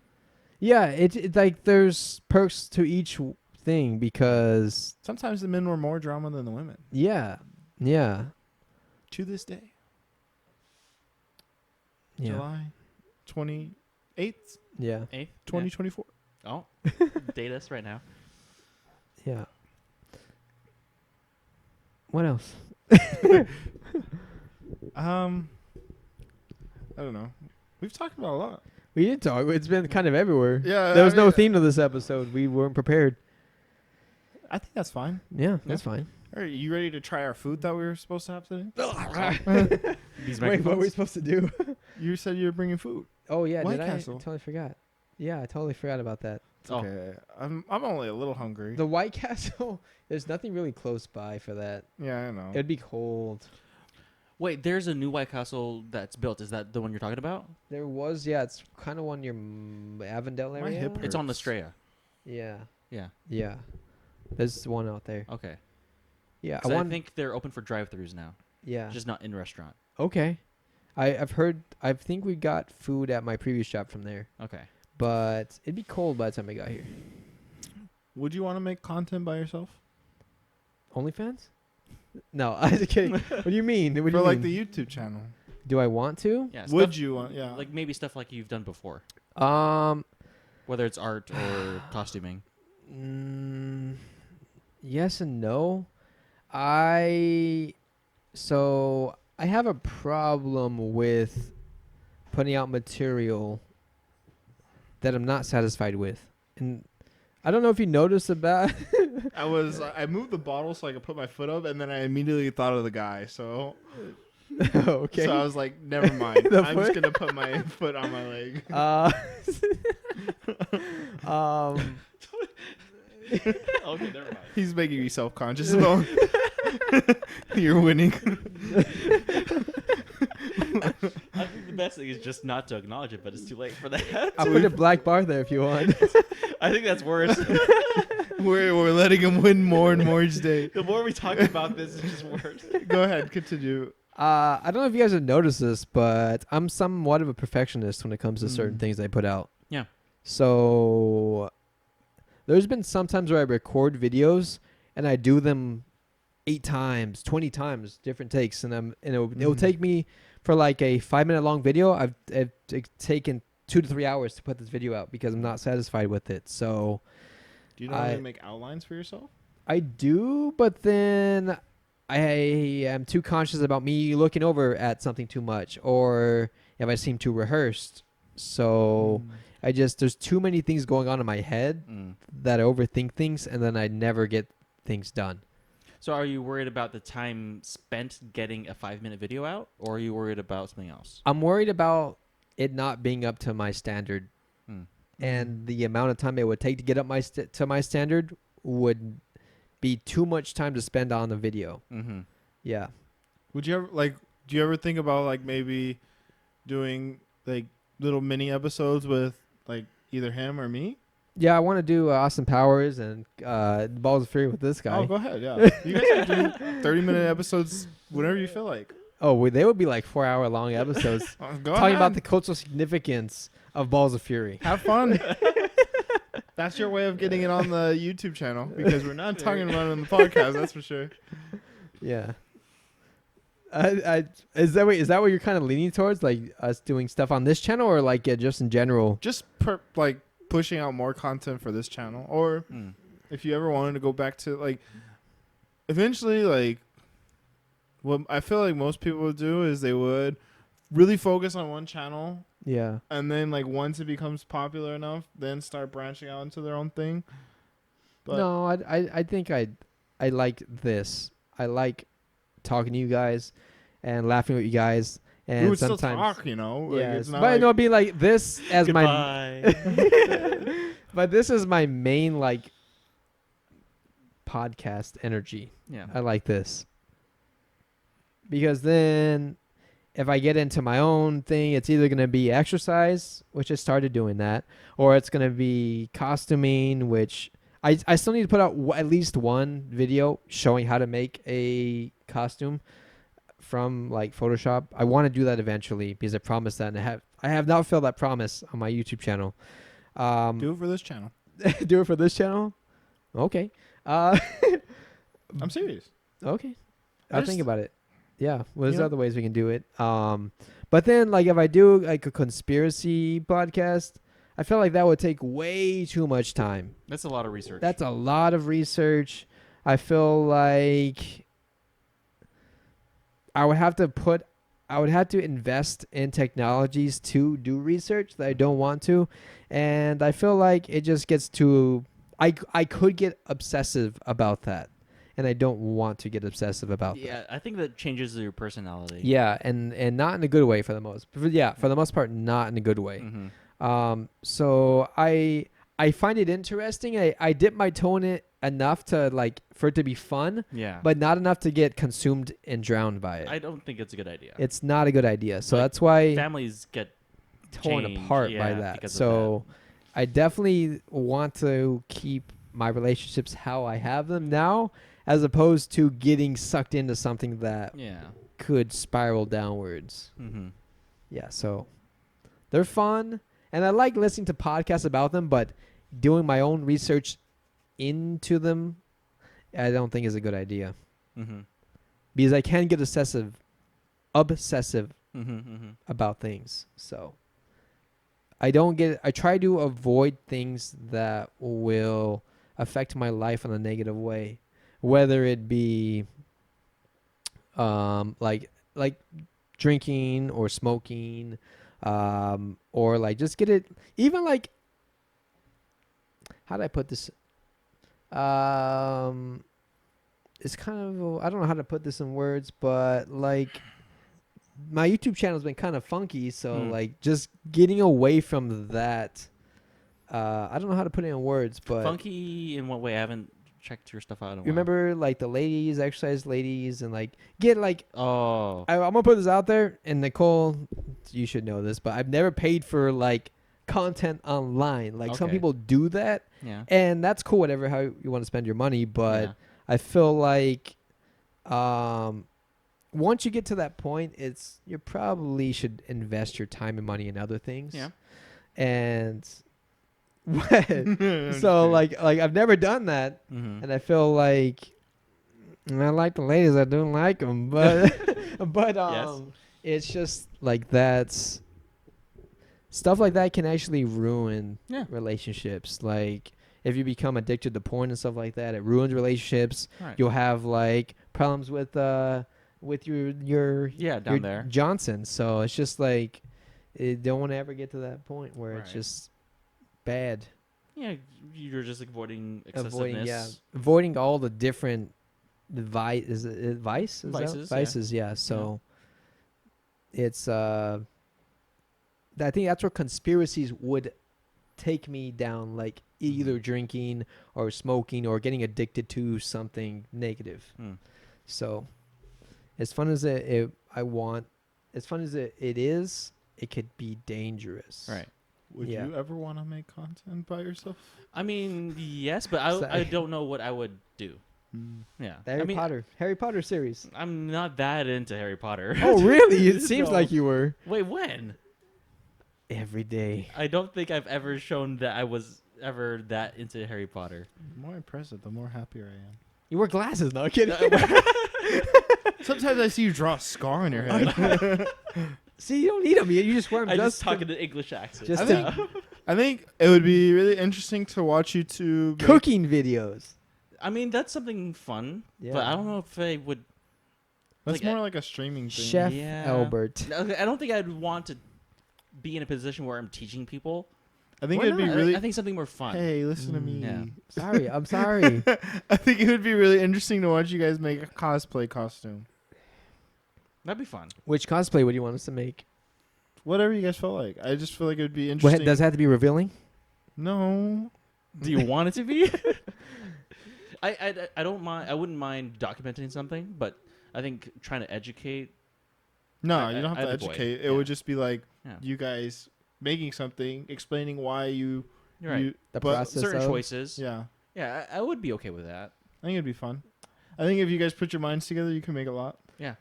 Yeah, it like there's perks to each thing because sometimes the men were more drama than the women. yeah. To this day, Yeah. July 28th, Yeah. 8th? 2024. Yeah. Oh, date us right now. Yeah. What else? I don't know. We've talked about a lot. We did talk. It's been kind of everywhere. Yeah, There was I no mean- theme to this episode. We weren't prepared. I think that's fine. Yeah, that's fine. Are you ready to try our food that we were supposed to have today? These Wait, what were we microphones. supposed to do? You said you were bringing food. Oh yeah, White did I? Castle. Totally forgot. Yeah, I totally forgot about that. It's Oh. okay. I'm only a little hungry. The White Castle. There's nothing really close by for that. Yeah, I know. It'd be cold. Wait, there's a new White Castle that's built. Is that the one you're talking about? There was, yeah. It's kind of one near Avondale My area. hip It's on La hurts. Estrella. Yeah, Yeah. yeah. There's one out there. Okay. Yeah, 'Cause I think they're open for drive-throughs now, Yeah. just not in restaurant. Okay. I've heard. I think we got food at my previous job from there, Okay. but it'd be cold by the time I got here. Would you want to make content by yourself? OnlyFans? No, I'm just kidding. What do you mean? What do For you like mean? the YouTube channel. Do I want to? Yeah. Would stuff- you want? Yeah. Like maybe stuff like you've done before, Whether it's art or costuming. Yes and no. I have a problem with putting out material that I'm not satisfied with. And I don't know if you noticed about I moved the bottle so I could put my foot up, and then I immediately thought of the guy. So okay. So I was like, never mind. The I'm just foot? gonna put my foot on my leg. Okay, never mind. He's making me self-conscious about. You're winning. I think the best thing is just not to acknowledge it, but it's too late for that. I'll put a black bar there if you want. I think that's worse. We're letting him win more and more each day. The more we talk about this, it's just worse. Go ahead, continue. I don't know if you guys have noticed this, but I'm somewhat of a perfectionist when it comes to certain things I put out. Yeah. So there's been some times where I record videos and I do them 8 times, 20 times, different takes, and it'll take me for like a 5-minute long video. I've taken 2 to 3 hours to put this video out because I'm not satisfied with it. So Do you normally make outlines for yourself? I do, but then I am too conscious about me looking over at something too much, or if I seem too rehearsed. So there's too many things going on in my head that I overthink things, and then I never get things done. So are you worried about the time spent getting a 5-minute video out, or are you worried about something else? I'm worried about it not being up to my standard, and the amount of time it would take to get up to my standard would be too much time to spend on the video. Mm-hmm. Do Yeah. you ever think about like maybe doing like little mini episodes with like either him or me? Yeah, I want to do Austin Powers and Balls of Fury with this guy. Oh, go ahead. Yeah. You guys can do 30-minute episodes whenever you feel like. Oh, they would be like 4-hour long episodes Go talking ahead. about the cultural significance of Balls of Fury. Have fun. That's your way of getting it on the YouTube channel because we're not talking about it on the podcast. That's for sure. Yeah. Is that what you're kind of leaning towards, like us doing stuff on this channel, or like just in general? Just like pushing out more content for this channel, or if you ever wanted to go back to like eventually, like what I feel like most people would do is they would really focus on one channel. Yeah. And then, like, once it becomes popular enough, then start branching out into their own thing. But No, I think I like this. I like talking to you guys and laughing with you guys. And we would still sometimes, talk, you know? Like, yes, it's not but like, no, it'd be like this as Goodbye. but this is my main like podcast energy. Yeah. I like this because then if I get into my own thing, it's either going to be exercise, which I started doing that, or it's going to be costuming, which I still need to put out at least one video showing how to make a costume from like Photoshop. I want to do that eventually because I promised that, and I have not fulfilled that promise on my YouTube channel. do it for this channel. Do it for this channel? Okay. I'm serious. Okay. I I'll just- think about it. Yeah. Well, there's You know- other ways we can do it. But then like if I do like a conspiracy podcast, I feel like that would take way too much time. That's a lot of research. That's a lot of research. I feel like I would have to invest in technologies to do research that I don't want to. And I feel like it just gets too I could get obsessive about that. And I don't want to get obsessive about that. Yeah, I think that changes your personality. Yeah, and not in a good way for the most. For the most part, not in a good way. Mm-hmm. So I find it interesting. I dip my toe in it enough to like for it to be fun, Yeah. but not enough to get consumed and drowned by it. I don't think it's a good idea. It's not a good idea. So Like, that's why families get torn change, apart by yeah, that. because of So I definitely want to keep my relationships how I have them now, as opposed to getting sucked into something that Yeah. could spiral downwards. Mm-hmm. Yeah, so they're fun, and I like listening to podcasts about them, but doing my own research into them, I don't think is a good idea Mm-hmm. because I can get obsessive Mm-hmm. Mm-hmm. about things. So I try to avoid things that will affect my life in a negative way, whether it be like drinking or smoking, or like just get it even like how do I put this? It's kind of I don't know how to put this in words, but like my YouTube channel's been kind of funky, so like just getting away from that. I don't know how to put it in words, but Funky in what way? I haven't checked your stuff out in a while. remember like the ladies, exercise ladies, and like get like Oh. I'm gonna put this out there, and Nicole, you should know this, but I've never paid for like content online. Like some Okay. people do that, Yeah. And that's cool, whatever how you want to spend your money. But Yeah. I feel like once you get to that point, you probably should invest your time and money in other things. Yeah. And I'm just so kidding. like I've never done that, Mm-hmm. and I feel like I like the ladies. I don't like them, but but Yes. it's just like that's stuff like that can actually ruin Yeah. relationships. Like if you become addicted to porn and stuff like that, it ruins relationships. Right. You'll have like problems with your Yeah, down your there. Johnson. So it's just like don't want to ever get to that point where it's Right. just bad. Yeah, you're just avoiding excessiveness. Avoiding all the different vice. Is it vice? Is that- Vices, yeah. vices, yeah. So it's I think that's where conspiracies would take me down, like either drinking or smoking or getting addicted to something negative. Mm. So as fun as it is, it could be dangerous. Right. Would Yeah. you ever want to make content by yourself? I mean, yes, but Sorry. I don't know what I would do. Mm. Yeah. The I Harry Potter series. I'm not that into Harry Potter. Oh, really? It seems No. like you were. Wait, when? Every day. I don't think I've ever shown that I was ever that into Harry Potter. The more I press it, the more happier I am. You wear glasses, no kidding. Sometimes I see you draw a scar on your head. See, you don't need them. You just wear them I just just talk in the English accent. just I to- think, I think it would be really interesting to watch you two make- cooking videos. I mean, that's something fun, Yeah. but I don't know if I would. That's like, more like a streaming thing. Chef Yeah. Albert. I don't think I'd want to be in a position where I'm teaching people. I think Why it'd be not? really. I think something more fun. Hey, listen to Mm. me. Yeah. Sorry, I'm sorry. I think it would be really interesting to watch you guys make a cosplay costume. That'd be fun. Which cosplay would you want us to make? Whatever you guys felt like. I just feel like it would be interesting. Does it have to be revealing? No. Do you want it to be? I don't mind. I wouldn't mind documenting something, but I think trying to educate. No, I- you don't have to either way. educate. It Yeah. would just be like Yeah. you guys making something, explaining why you. You're right. you The but- process Certain of- choices. Yeah. Yeah, I would be okay with that. I think it'd be fun. I think if you guys put your minds together, you can make a lot. Yeah.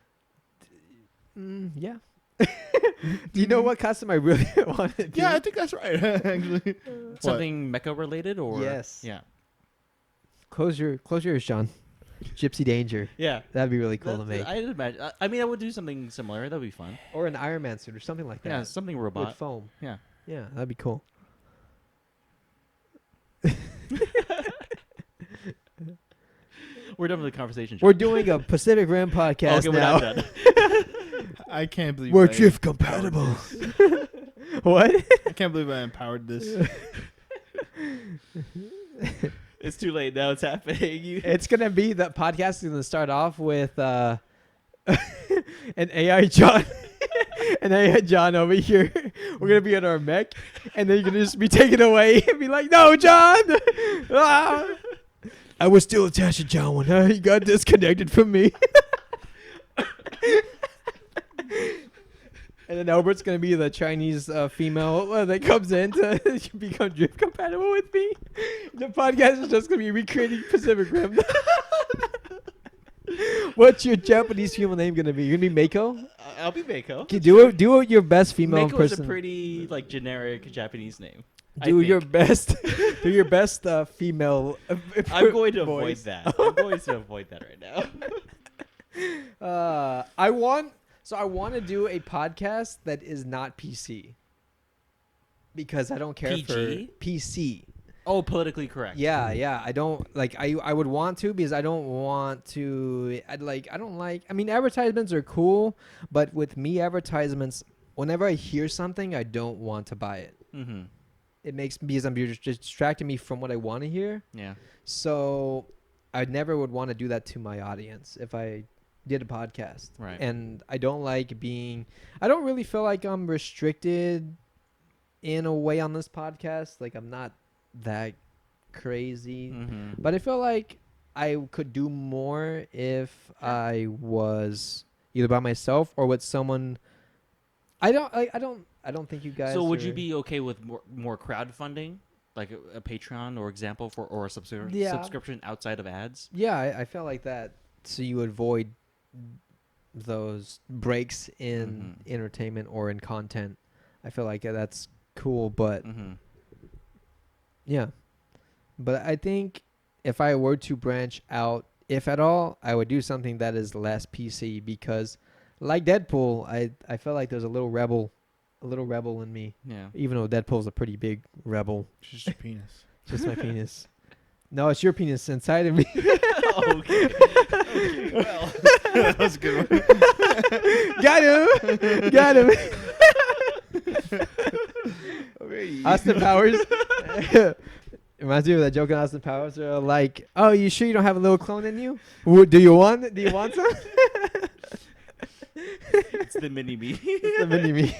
Yeah. Do you know what costume I really want to do? Yeah, I think that's right. Actually, Something mecha related or Yes. Yeah. Close your ears, John. Gypsy Danger. Yeah. That'd be really cool to make. I'd imagine. I mean, I would do something similar. That'd be fun. Or an Iron Man suit or something like that. Yeah, something With robot. foam. Yeah. Yeah, that'd be cool. We're done with the conversation. We're doing a Pacific Rim podcast okay, we're now. not done. I can't believe We're I drift empowered compatible. this. What? I can't believe I empowered this. It's too late now. It's happening. It's gonna be the podcast is gonna start off with an AI John, an AI John over here. We're gonna be in our mech, and then you're gonna just be taken away and be like, "No, John, ah. I was still attached to John when he got disconnected from me." And then Albert's gonna be the Chinese female that comes in to become drift compatible with me. The podcast is just gonna be recreating Pacific Rim. What's your Japanese female name gonna be? You're gonna be Mako? I'll be Mako. Okay, do your best female Mako is person. a pretty like generic Japanese name. I Do your think. best. Do your best female. I'm going to avoid voice. that. I'm going to avoid that right now. I want to do a podcast that is not PC. Because I don't care PG? for PC. Oh, politically correct. Yeah. I don't like. I would want to because I don't want to. I don't like. I mean, advertisements are cool, but with me, advertisements. Whenever I hear something, I don't want to buy it. Mm-hmm. It makes because you're just distracting me from what I want to hear. Yeah. So I never would want to do that to my audience if I did a podcast. Right. And I don't like being. I don't really feel like I'm restricted in a way on this podcast. Like I'm not that crazy. Mm-hmm. But I feel like I could do more if I was either by myself or with someone. I don't think you guys. So would you are- be okay with more crowdfunding? like a Patreon or example for or a Yeah. subscription outside of ads. Yeah, I felt like that, so you avoid those breaks in Mhm. entertainment or in content. I feel like that's cool, but Mm-hmm. yeah. But I think if I were to branch out, if at all, I would do something that is less PC because, like Deadpool, I felt like there's a little rebel in me. Yeah. Even though Deadpool's a pretty big rebel, Just your penis. just my penis. No, it's your penis inside of me. Okay. Okay. Well. That was a good one. Got him. Austin Powers. Reminds me of that joke in Austin Powers. Like, oh, you sure you don't have a little clone in you? Do you want some? It's the mini me. It's the mini me.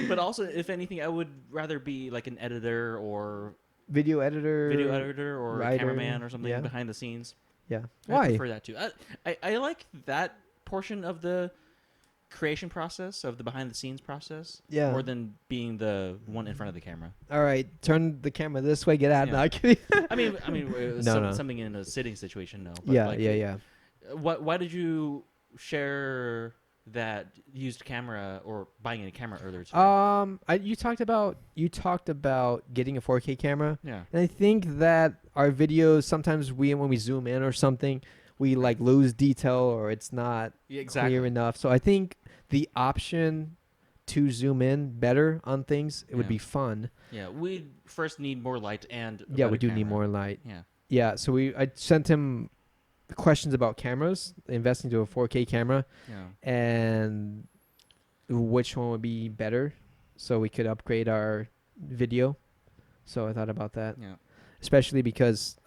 But also, if anything, I would rather be like an editor or Video editor. or a writer, cameraman or something yeah. behind the scenes. Yeah. I Why? prefer that too. I like that portion of the creation process, of the behind the scenes process, Yeah. more than being the one in front of the camera. All right, turn the camera this way. Get out. Yeah. No, I'm kidding. I mean, No. something in a sitting situation, no. But Yeah, like, yeah. Why did you share that used camera or buying a camera earlier today? You talked about getting a 4K camera, Yeah. and I think that our videos sometimes when we zoom in or something, we like lose detail or it's not Yeah, exactly. clear enough. So I think the option to zoom in better on things it would Yeah. be fun. Yeah, we first need more light and a Yeah, we better do need camera. more light. Yeah. Yeah, so I sent him questions about cameras, investing to a 4K camera, Yeah. and which one would be better, so we could upgrade our video. So I thought about that, Yeah. especially because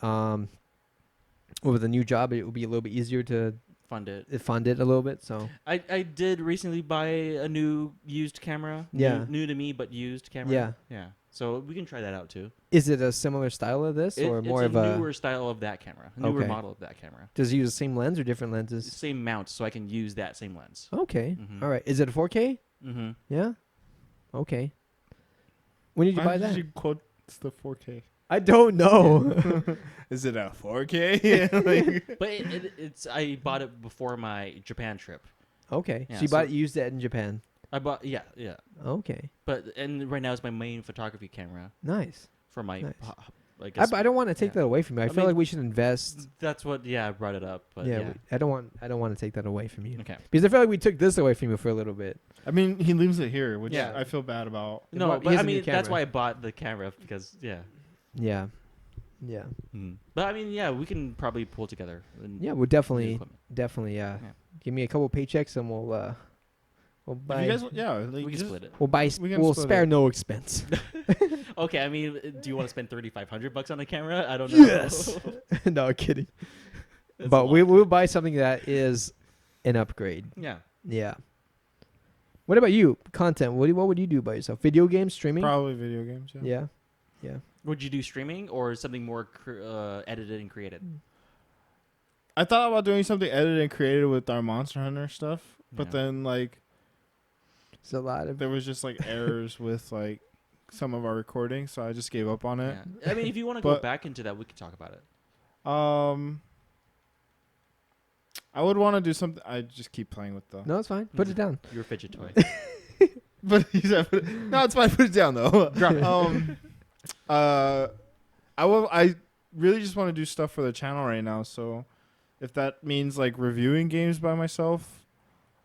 with a new job, it would be a little bit easier to Fund it. fund it a little bit. So I did recently buy a new used camera. Yeah. New to me, but used camera. Yeah. Yeah. So we can try that out too. is it a similar style of this, or more it's of a newer style of that camera, a newer Okay. model of that camera. Does it use the same lens or different lenses? Same mount, so I can use that same lens. Okay, Mhm. all right. Is it a 4K? Mm-hmm. Yeah. Okay. When did you buy that? You quote the 4K. I don't know. Is it a 4K? Like, But it's I bought it before my Japan trip. Okay, Yeah, so you so- used that in Japan. I bought yeah. Okay, But and right now it's my main photography camera nice. for my Nice. like. I don't want to take yeah. that away from you. I, I feel mean, like we should invest. That's what I brought it up. But Yeah, yeah. I don't want to take that away from you Okay. because I feel like we took this away from you for a little bit. I mean, he leaves it here, which Yeah. I feel bad about. He No, has but I a new mean that's camera. why I bought the camera because yeah. Yeah, yeah, But I mean yeah, we can probably pull together. yeah. We'll new definitely, equipment. yeah. Give me a couple paychecks and we'll If buy. you guys, yeah, like We can just- split it. We'll buy. we can We'll split spare it. no expense. Okay, I mean, do you want to spend $3,500 on a camera? I don't know. Yes. No kidding. That's a But lot. we'll buy something that is an upgrade. Yeah. Yeah. What about you? Content. What would you do by yourself? Video games, streaming? probably video games. Yeah. Yeah. Yeah. Would you do streaming or something more edited and created? I thought about doing something edited and created with our Monster Hunter stuff, but Yeah. then like It's a lot of. there was just like errors with like some of our recordings, so I just gave up on it. Yeah. I mean, if you want to go But- back into that, we could talk about it. I would want to do something. I just keep playing with the. No, it's fine. Put it down. Your fidget toy. But he said, no, it's fine. Put it down though. Drop it. I really just want to do stuff for the channel right now. So, if that means like reviewing games by myself,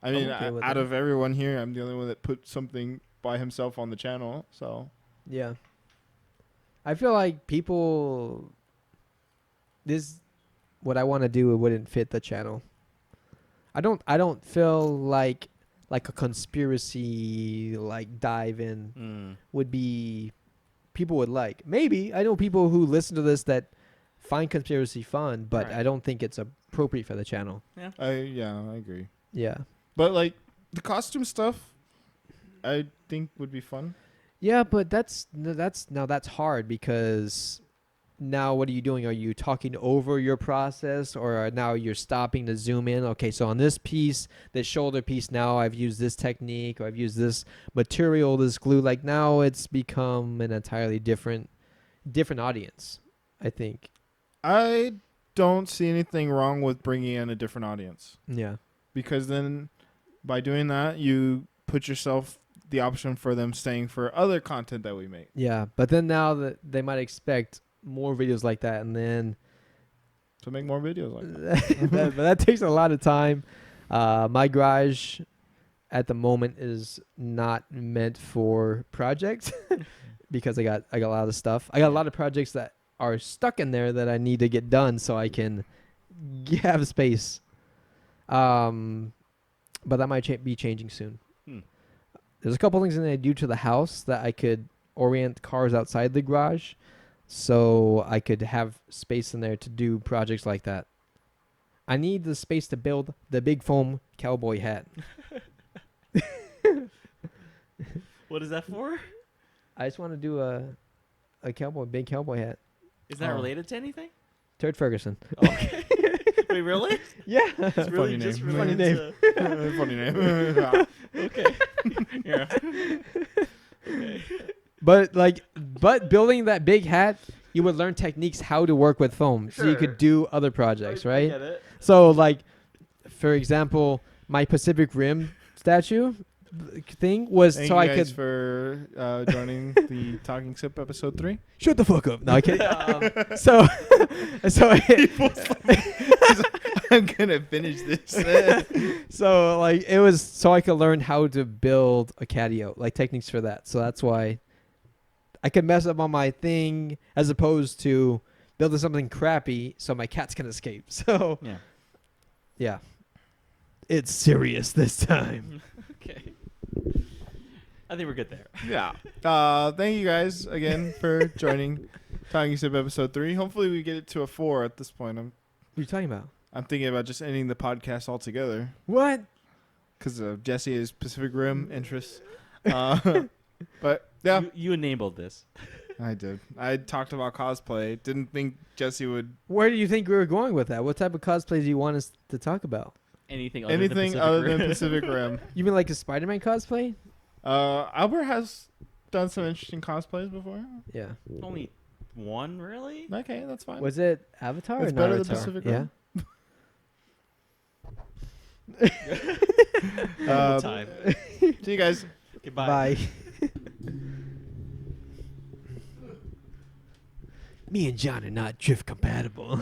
I mean, okay with out that. of everyone here, I'm the only one that put something by himself on the channel. So, Yeah. I feel like people. This, what I want to do, it wouldn't fit the channel. I don't feel like a conspiracy like dive in would be people would like. Maybe I know people who listen to this that find conspiracy fun, but Right. I don't think it's appropriate for the channel. I agree. Yeah. But like the costume stuff, I think would be fun. Yeah, but that's hard because now what are you doing? Are you talking over your process, or now you're stopping to zoom in? Okay, so on this piece, this shoulder piece, now I've used this technique, or I've used this material, this glue. Like now it's become an entirely different audience, I think. I don't see anything wrong with bringing in a different audience, Yeah. because then by doing that, you put yourself the option for them staying for other content that we make. Yeah, but then now that they might expect more videos like that, and then To make more videos like that. but that takes a lot of time. My garage at the moment is not meant for projects because I got a lot of stuff. I got a lot of projects that are stuck in there that I need to get done so I can have space. But that might be changing soon. There's a couple things that I do to the house that I could orient cars outside the garage, so I could have space in there to do projects like that. I need the space to build the big foam cowboy hat. What is that for? I just want to do a big cowboy hat. Is that Oh. related to anything? Turd Ferguson. Okay. Wait, really? Yeah. It's really Funny just name. Funny related name. Funny name. to- Okay. Yeah. Okay. But building that big hat, you would learn techniques how to work with foam, so you Sure. could do other projects, I right? get it. So like, for example, my Pacific Rim statue thing was Thank so you I guys could for joining the Talking Sip episode 3. shut the fuck up. No, I kidding. So I'm gonna finish this. so like it was so I could learn how to build a catio, like techniques for that. So that's why I could mess up on my thing as opposed to building something crappy so my cats can escape. So Yeah. yeah, it's serious this time. Okay. I think we're good there. Yeah. Thank you guys again for joining Talking Sip episode 3. Hopefully we get it to a 4 at this point. What are you talking about? I'm thinking about just ending the podcast altogether What? because of Jesse's Pacific Rim interests. But yeah, You enabled this. I did. I talked about cosplay. Didn't think Jesse would Where do you think we were going with that? What type of cosplays do you want us to talk about? Anything other anything than other Pacific than Rim. Pacific Rim. You mean like a Spider-Man cosplay? Albert has done some interesting cosplays before. Yeah. Only one, really? Okay, that's fine. Was it Avatar It's or better than Naruto? Pacific Yeah. Rim. Time. See you guys. Goodbye. Bye. Me and John are not drift compatible.